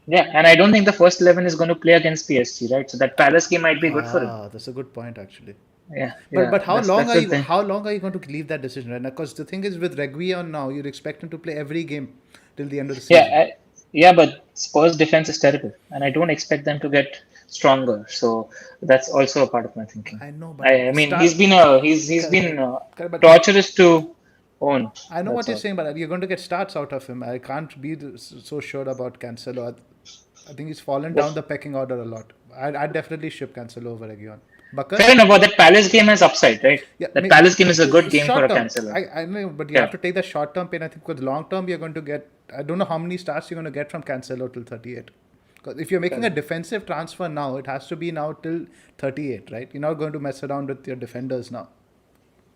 Yeah, and I don't think the first 11 is going to play against PSG, right? So that Palace game might be good for him. That's a good point actually. Yeah, But how long that's are the thing. how long are you going to leave that decision, right? Because the thing is with Reguilon now, you'd expect him to play every game till the end of the season. Yeah, but Spurs defense is terrible, and I don't expect them to get stronger. So that's also a part of my thinking. I know, but I mean, he's been Correct, but torturous to own. I know That's what you're all. saying, but you're going to get starts out of him. I can't be so sure about Cancelo. I think he's fallen down the pecking order a lot. I'd definitely ship Cancelo over Region. Bakar? Fair enough, but that Palace game has upside, right? Yeah, That Palace game is a good game for short a term. Cancelo. I know, but you Yeah. have to take the short term pain. I think with long term, you're going to get. I don't know how many starts you're going to get from Cancelo till 38. Because if you're making a defensive transfer now, it has to be now till 38, right? You're not going to mess around with your defenders now.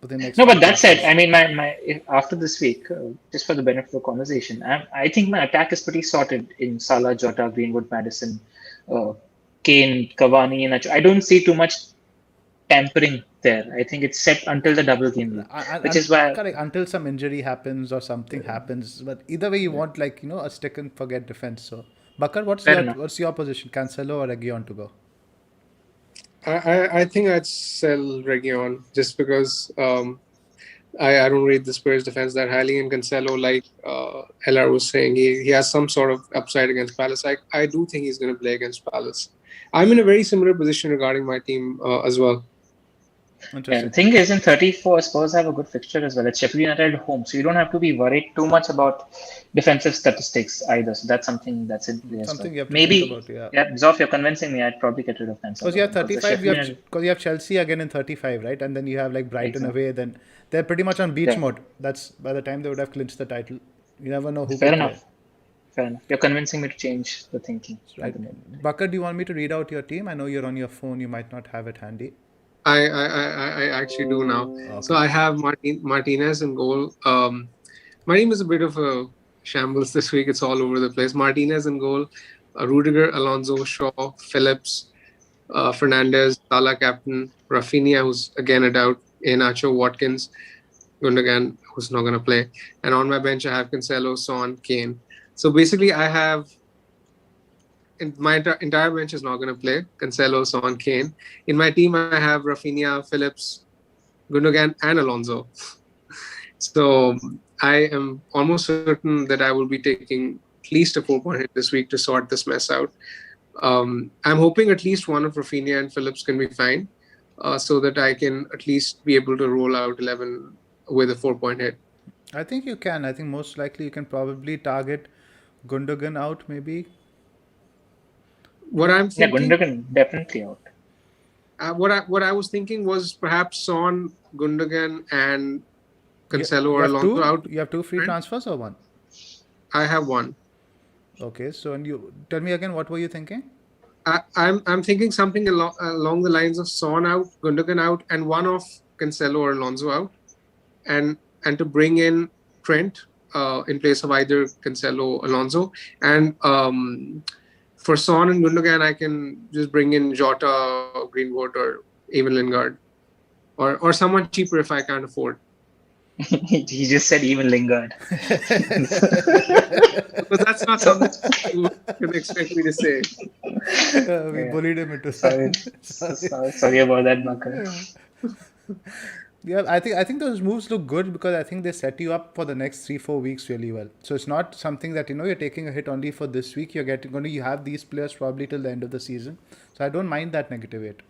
For the next No, but few that said, transfers. I mean, after this week, just for the benefit of the conversation, I think my attack is pretty sorted in Salah, Jota, Greenwood, Madison, Kane, Cavani, and Nacho. I don't see too much tampering there. I think it's set until the double game week, which is why. Correct, until some injury happens or something happens. But either way, you want a stick and forget defense. So, Bakar, Fair enough. what's your position? Cancelo or Reguilon to go? I think I'd sell Region just because I don't rate the Spurs defense that highly. And Cancelo, like LR was saying, he has some sort of upside against Palace. I do think he's going to play against Palace. I'm in a very similar position regarding my team as well. And Interesting. the thing is, in 34, Spurs have a good fixture as well. It's Sheffield United at home, so you don't have to be worried too much about defensive statistics either. So that's something that's in play as well. Something you have to Maybe, think about, yeah, Zoff, you're convincing me. I'd probably get rid of Cancelo. Because you have the 35, Sheffield United- because you have Chelsea again in 35, right? And then you have like Brighton Exactly. away. Then they're pretty much on beach Yeah. mode. That's by the time they would have clinched the title. You never know who Fair could enough. Fair enough. You're convincing me to change the thinking. play. Right. Bakar, do you want me to read out your team? I know you're on your phone. You might not have it handy. I actually do now. Okay. So I have Martinez in goal. My team is a bit of a shambles this week. It's all over the place. Martinez in goal. Rudiger, Alonso, Shaw, Phillips, Fernandez, Salah captain, Rafinha, who's again a doubt, Iheanacho, Watkins, Gundogan, who's not going to play. And on my bench, I have Cancelo, Son, Kane. So basically, I have my entire bench is not going to play. Cancelo, Son, Kane. In my team, I have Rafinha, Phillips, Gundogan, and Alonso. So I am almost certain that I will be taking at least a 4-point hit this week to sort this mess out. I'm hoping at least one of Rafinha and Phillips can be fine, so that I can at least be able to roll out 11 with a 4-point hit. I think you can. I think most likely you can probably target Gundogan out maybe. What I'm thinking, Gundogan definitely out. What I was thinking was perhaps Son, Gundogan, and Cancelo or Alonso out. You have two free transfers or one? I have one. Okay, so and you tell me again, what were you thinking? I'm thinking something along the lines of Son out, Gundogan out, and one of Cancelo or Alonso out, and to bring in Trent in place of either Cancelo, Alonso, and for Son and Gundogan, I can just bring in Jota, Greenwood, or even Lingard, or someone cheaper if I can't afford. He just said even Lingard. But that's not something you can expect me to say. We bullied him into Sorry about that, Bakar. Yeah, I think those moves look good because I think they set you up for the next 3-4 weeks really well. So it's not something that you're taking a hit only for this week. You have these players probably till the end of the season. So I don't mind that negative hit.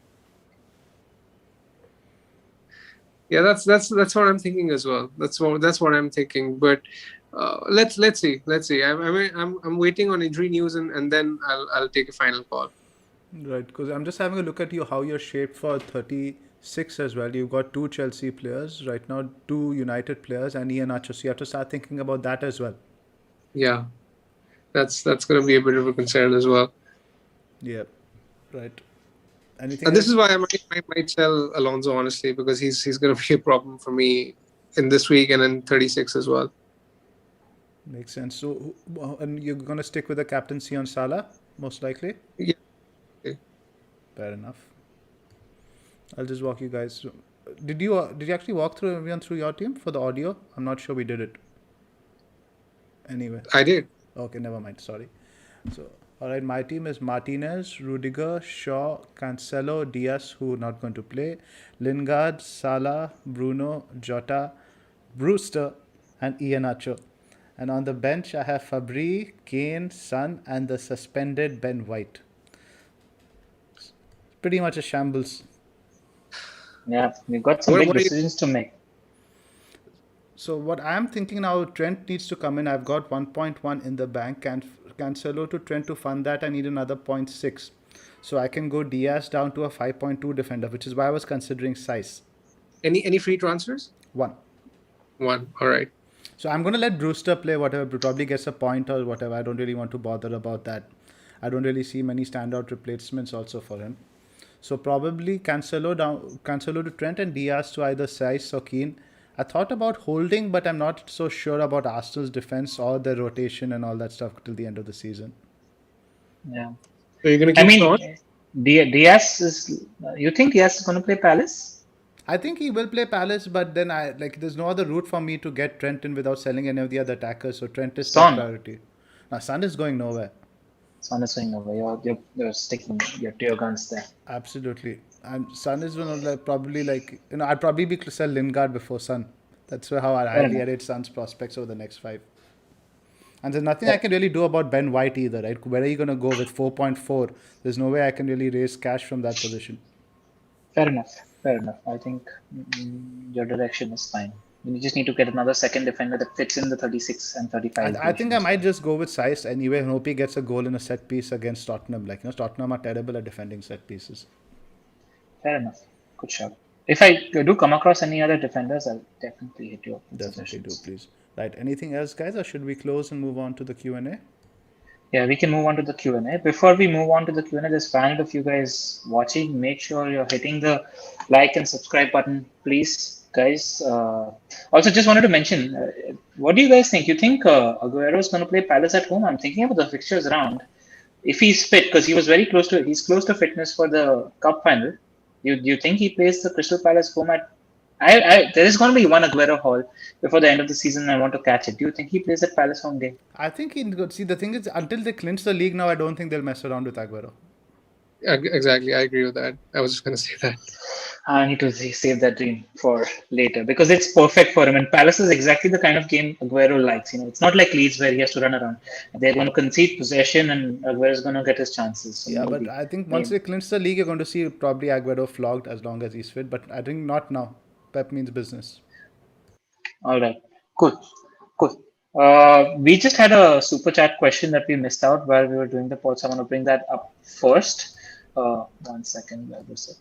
Yeah, that's what I'm thinking as well. That's what I'm thinking. But let's see. I'm waiting on injury news and then I'll take a final call. Right, because I'm just having a look at how you're shaped for 36 as well. You've got 2 Chelsea players right now, 2 United players, and Iheanacho. So you have to start thinking about that as well. Yeah, that's going to be a bit of a concern as well. Yeah, right. And this is why I might sell Alonso, honestly, because he's going to be a problem for me in this week and in 36 as well. Makes sense. So, and you're going to stick with the captaincy on Salah? most likely. Yeah. Fair enough. I'll just walk you guys through. Did you actually walk through everyone through your team for the audio? I'm not sure we did it. Anyway. I did. Okay, never mind. Sorry. So, all right, my team is Martinez, Rudiger, Shaw, Cancelo, Diaz, who are not going to play, Lingard, Salah, Bruno, Jota, Brewster, and Iheanacho. And on the bench, I have Fabry, Kane, Son, and the suspended Ben White. It's pretty much a shambles. Yeah, we've got some What- big what are you- decisions to make. So what I'm thinking now, Trent needs to come in. I've got 1.1 in the bank, and Cancelo to Trent to fund that. I need another 0.6. So I can go Diaz down to a 5.2 defender, which is why I was considering size. Any free transfers? 1. One. All right. So I'm going to let Brewster play whatever, probably gets a point or whatever. I don't really want to bother about that. I don't really see many standout replacements also for him. So probably Cancelo to Trent and Diaz to either Saiss or Keane. I thought about holding, but I'm not so sure about Arsenal's defense or their rotation and all that stuff till the end of the season. Yeah. So you're gonna I keep mean, Son? Diaz is. You think Diaz is going to play Palace? I think he will play Palace, but then there's no other route for me to get Trent in without selling any of the other attackers. So Trent is top Son. priority. Now Son is going nowhere. Son is going over. You're sticking your to your guns there. Absolutely. And Son is probably I'd probably be sell Lingard before Son. That's how I highly enough. rate Son's prospects over the next 5. And there's nothing I can really do about Ben White either, right? Where are you going to go with 4.4? There's no way I can really raise cash from that position. Fair enough. I think your direction is fine. You just need to get another second defender that fits in the 36 and 35. I think I might just go with Saiss anyway and hope he gets a goal in a set piece against Tottenham. Tottenham are terrible at defending set pieces. Fair enough. Good shot. If I do come across any other defenders, I'll definitely hit you up with Definitely do, suggestions. please. Right. Anything else, guys, or should we close and move on to the Q&A? Yeah, we can move on to the Q&A. Before we move on to the Q&A, there's 500 of you guys watching. Make sure you're hitting the like and subscribe button, please, guys. Also, just wanted to mention, what do you guys think? You think Aguero is going to play Palace at home? I'm thinking about the fixtures round. If he's fit, because he was very close to, he's close to fitness for the cup final. Do you think he plays the Crystal Palace home at? There is going to be one Aguero haul before the end of the season. I want to catch it. Do you think he plays at Palace home game? I think see, the thing is, until they clinch the league now, I don't think they'll mess around with Aguero. Exactly. I agree with that. I was just gonna say that. I need to save that dream for later because it's perfect for him. And Palace is exactly the kind of game Aguero likes. It's not like Leeds where he has to run around. They're going to concede possession, and Aguero is going to get his chances. So Yeah, maybe. but I think once they clinch the league, you're going to see probably Aguero flogged as long as he's fit. But I think not now. Pep means business. All right. Cool. We just had a super chat question that we missed out while we were doing the poll. So I want to bring that up first. 1 second. Where was it?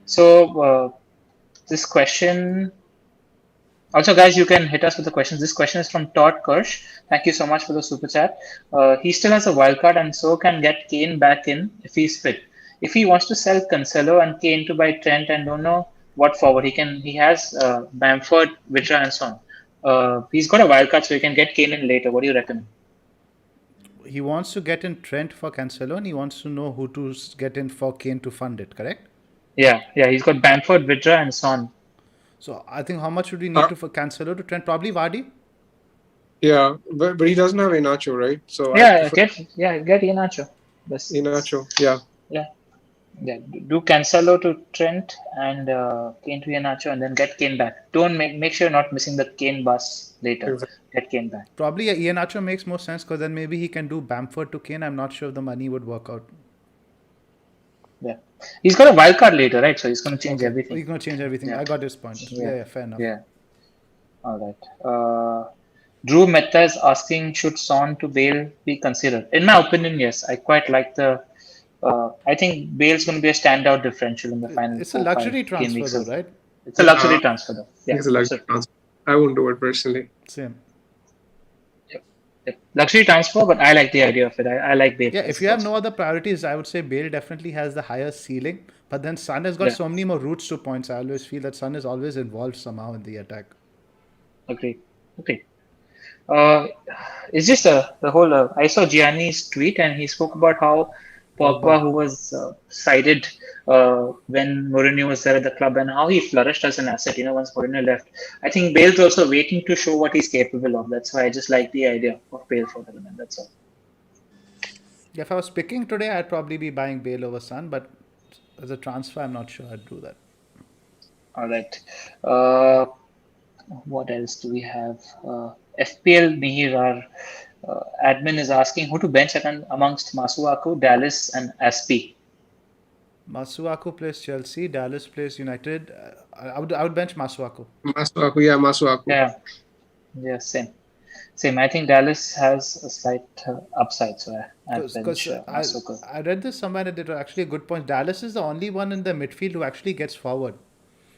So this question. Also, guys, you can hit us with the questions. This question is from Todd Kirsch. Thank you so much for the super chat. He still has a wild card and so can get Kane back in if he's fit. If he wants to sell Cancelo and Kane to buy Trent and don't know what forward, he has Bamford, Vitra, and so on. He's got a wild card, so he can get Kane in later. What do you recommend? He wants to get in Trent for Cancelo and he wants to know who to get in for Kane to fund it, correct? Yeah. He's got Bamford, Vitra, and Son. So I think how much would we need for Cancelo to Trent? Probably Vardy? Yeah, but he doesn't have Iheanacho, right? So Get Iheanacho. Iheanacho. Yeah. Yeah, do Cancelo to Trent and Kane to Iheanacho and then get Kane back. Don't make sure you're not missing the Kane bus later. Exactly. Get Kane back. Probably Iheanacho makes more sense because then maybe he can do Bamford to Kane. I'm not sure if the money would work out. Yeah. He's got a wild card later, right? So he's going to change everything. He's going to change everything. Yeah. I got his point. Yeah, fair enough. Yeah. All right. Drew Mehta is asking, should Son to Bale be considered? In my opinion, yes. I quite like the... I think Bale's going to be a standout differential in the final. It's a luxury transfer though, right? It's a luxury transfer though. Yeah, It's a luxury transfer. I won't do it personally. Same. Yep. Luxury transfer, but I like the idea of it. I like Bale. Yeah, if you have no other priorities, I would say Bale definitely has the higher ceiling. But then Son has got so many more routes to points. I always feel that Son is always involved somehow in the attack. Agreed. Uh, it's just the whole. I saw Gianni's tweet and he spoke about how Pogba. Pogba, who was cited when Mourinho was there at the club, and how he flourished as an asset. Once Mourinho left, I think Bale's also waiting to show what he's capable of. That's why I just like the idea of Bale for the women. That's all. If I was picking today, I'd probably be buying Bale over Son, but as a transfer, I'm not sure I'd do that. All right. Uh, what else do we have? FPL Mihir, our admin, is asking who to bench amongst Masuaku, Dallas, and Aspi. Masuaku plays Chelsea, Dallas plays United. I would bench Masuaku. Masuaku. Yeah, same. Same. I think Dallas has a slight upside, so I bench Because Masuaku. I read this somewhere that there are actually a good point. Dallas is the only one in the midfield who actually gets forward.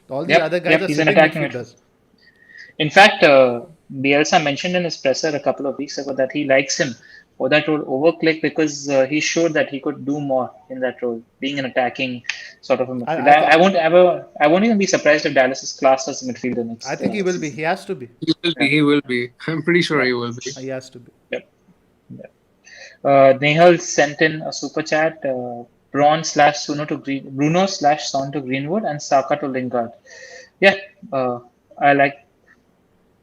All the other guys are He's an sitting attacking midfielders. In fact, Bielsa mentioned in his presser a couple of weeks ago that he likes him for that role over Click because he showed that he could do more in that role, being an attacking sort of a midfielder. I won't even be surprised if Dallas is classed as a midfielder next. I think he will be. He has to be. He will be. I'm pretty sure he will be. He has to be. Yep. Nehal sent in a super chat. Bruno slash Son to Greenwood and Saka to Lingard. Yeah, I like.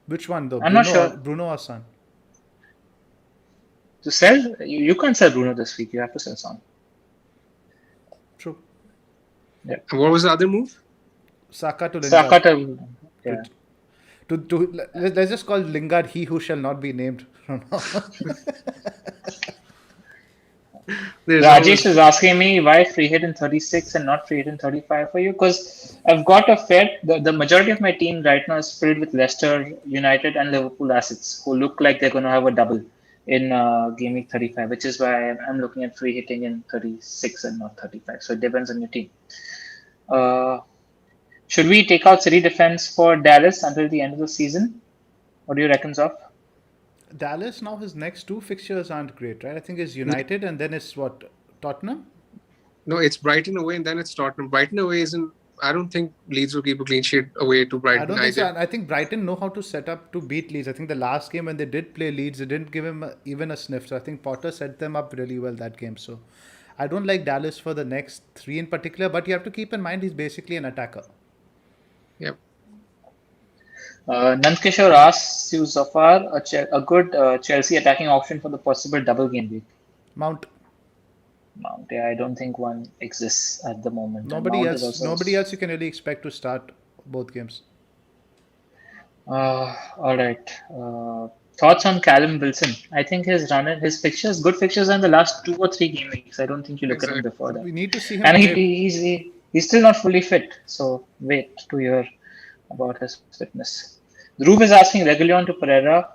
Which one though? I'm not sure. Bruno or Son? To sell, you can't sell Bruno this week. You have to sell Son. True. Yeah. And what was the other move? Saka to Lingard. Saka to, yeah. Let's just call Lingard he who shall not be named. Rajesh is asking me why free hit in 36 and not free hit in 35 for you, because I've got the majority of my team right now is filled with Leicester, United and Liverpool assets who look like they're going to have a double in Gameweek 35, which is why I'm looking at free hitting in 36 and not 35. So it depends on your team. Should we take out City defense for Dallas until the end of the season? What do you reckon, Zoph? Dallas now, his next two fixtures aren't great, right? I think it's United and then it's what? Tottenham? No, it's Brighton away and then it's Tottenham. Brighton away isn't. I don't think Leeds will keep a clean sheet away to Brighton. I don't think so. I think Brighton know how to set up to beat Leeds. I think the last game when they did play Leeds, they didn't give him even a sniff. So I think Potter set them up really well that game. So I don't like Dallas for the next three in particular, but you have to keep in mind he's basically an attacker. Yep. Nandkishore asks you, Zophar, a good Chelsea attacking option for the possible double game week. Mount. Yeah, I don't think one exists at the moment. Nobody else you can really expect to start both games. All right. Thoughts on Callum Wilson? I think his good fixtures are in the last 2 or 3 game weeks. I don't think you look at him before that. We need to see him. And he's still not fully fit. So wait to hear about his fitness. Dhruv is asking Reguilon to Pereira.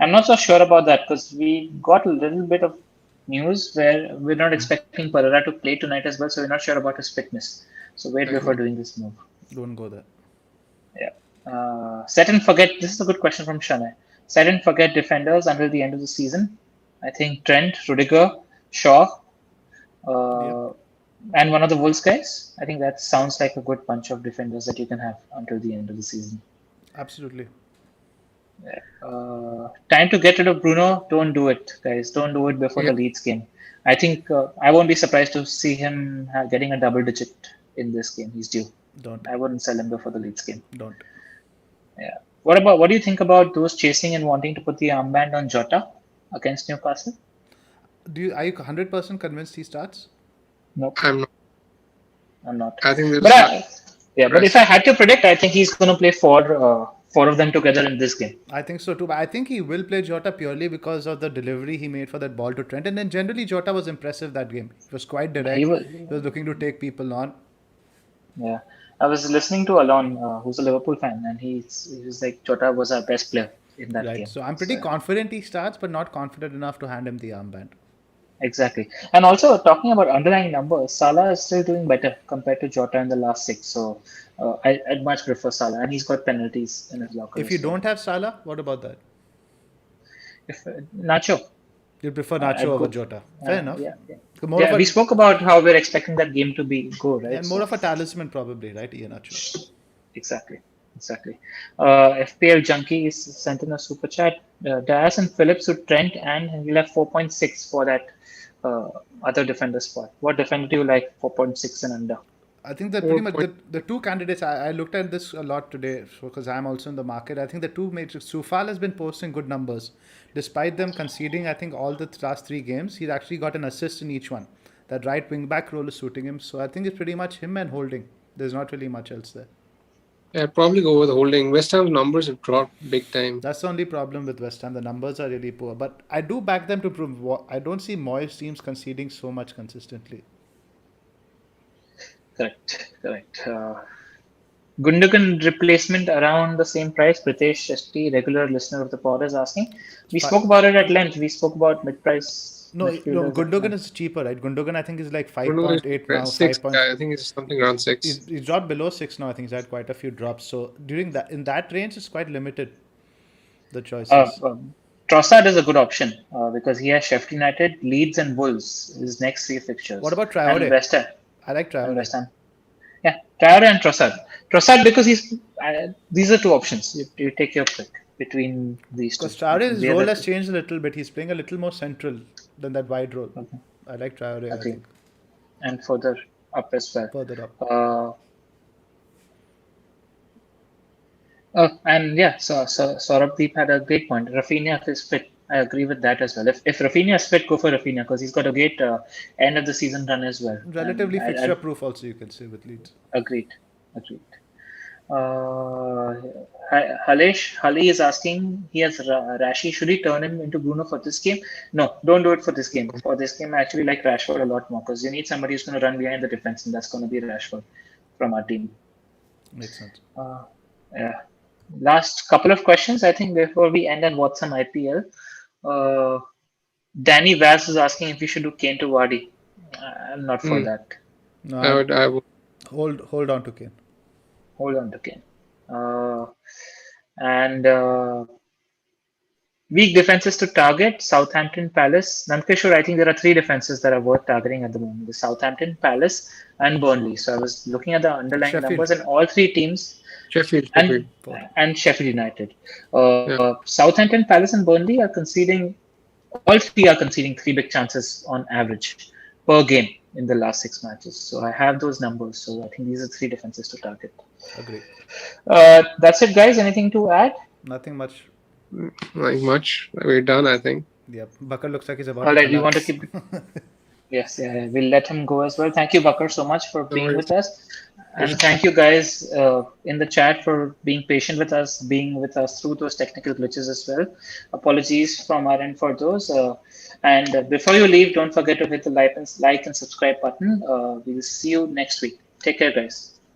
I'm not so sure about that because we got a little bit of news where we're not expecting Pereira to play tonight as well, so we're not sure about his fitness. So wait before doing this move. Don't go there. Yeah. Set and forget. This is a good question from Shanai. Set and forget defenders until the end of the season. I think Trent, Rudiger, Shaw, and one of the Wolves guys. I think that sounds like a good bunch of defenders that you can have until the end of the season. Absolutely. Time to get rid of Bruno. Don't do it, guys. Don't do it before the Leeds game. I think I won't be surprised to see him getting a double digit in this game. He's due. Don't. I wouldn't sell him before the Leeds game. Don't. Yeah. What do you think about those chasing and wanting to put the armband on Jota against Newcastle? Are you 100% convinced he starts? Nope. I'm not. I think but if I had to predict, I think he's going to play four of them together in this game. I think so too. But I think he will play Jota purely because of the delivery he made for that ball to Trent. And then generally Jota was impressive that game. He was quite direct. He was looking to take people on. Yeah. I was listening to Alon, who's a Liverpool fan, and he was like, Jota was our best player in that game. So I'm pretty confident he starts, but not confident enough to hand him the armband. Exactly. And also, talking about underlying numbers, Salah is still doing better compared to Jota in the last 6. So I'd much prefer Salah. And he's got penalties in his locker. If you don't have Salah, what about that? Nacho. You prefer Nacho over Jota. Fair enough. Yeah, we spoke about how we're expecting that game to go, right? And more of a talisman probably, right? Ian Nacho. Exactly. Exactly. FPL Junkie is sent in a super chat. Diaz and Phillips with Trent, and he'll have 4.6 for that uh, other defender spot. What defender do you like 4.6 and under? I think that pretty Four much point. the two candidates, I looked at this a lot today because I'm also in the market. I think the two major, Sufal has been posting good numbers. Despite them conceding, I think all the last three games, he's actually got an assist in each one. That right wing back role is suiting him. So I think it's pretty much him and Holding. There's not really much else there. Yeah, I'd probably go with Holding. West Ham's numbers have dropped big time. That's the only problem with West Ham. The numbers are really poor. But I do back them to prove. I don't see Moyes teams conceding so much consistently. Correct. Gundogan replacement around the same price. Pritesh Shasti, regular listener of the pod, is asking. We Fi- spoke about it at length. We spoke about mid-price No, midfielders at Gundogan length. is cheaper, right? Gundogan I think is like Gundogan 5.8 now. is 6. 5. I think it's something around 6. He's dropped below 6 now. I think he's had quite a few drops. So during that in that range, it's quite limited. The choices. Trossard is a good option because he has Sheffield United, Leeds, and Wolves. His next three fixtures. What about And Traore? West Ham. I like And Traore. West Ham. Yeah, Traore and Trossard. Trossard because he's. These are two options. You take your pick between these two. Because Traore's The role other- has changed a little bit. He's playing a little more central than that wide role. Okay. I like Traore. I Agree. think And further up as well. further up. And yeah, so Saurabh Deep had a great point. Rafinha is fit. I agree with that as well. If Rafinha is fit, go for Rafinha because he's got a great end of the season run as well. Relatively And fixture proof, also you can say with Leeds. agreed. Hali is asking. He has Rashi. Should he turn him into Bruno for this game? No, don't do it for this game. For this game, I actually like Rashford a lot more because you need somebody who's going to run behind the defense, and that's going to be Rashford from our team. Makes sense. Yeah. Last couple of questions, I think, before we end on what's on IPL. Danny Vaz is asking if we should do Kane to Vardy. I'm not for that. No, I would. hold on to Kane. Hold on to Kane. Weak defenses to target: Southampton, Palace. Nankeshwar, I think there are three defenses that are worth targeting at the moment: the Southampton, Palace, and Burnley. So I was looking at the underlying Sheffield. numbers, and all three teams. Sheffield. And Sheffield United. Southampton, Palace, and Burnley are conceding. All three are conceding 3 big chances on average per game in the last 6 matches. So I have those numbers. So I think these are 3 defenses to target. Agree. That's it, guys. Anything to add? Nothing much. Not much. We're done, I think. Yep. Bakar looks like he's about All to right, we want to collapse. keep. Yes, we'll let him go as well. Thank you, Bakar, so much for being worries. with us. And thank you guys in the chat for being patient with us, being with us through those technical glitches as well. Apologies from our end for those. And before you leave, don't forget to hit the like and subscribe button. We'll see you next week. Take care, guys.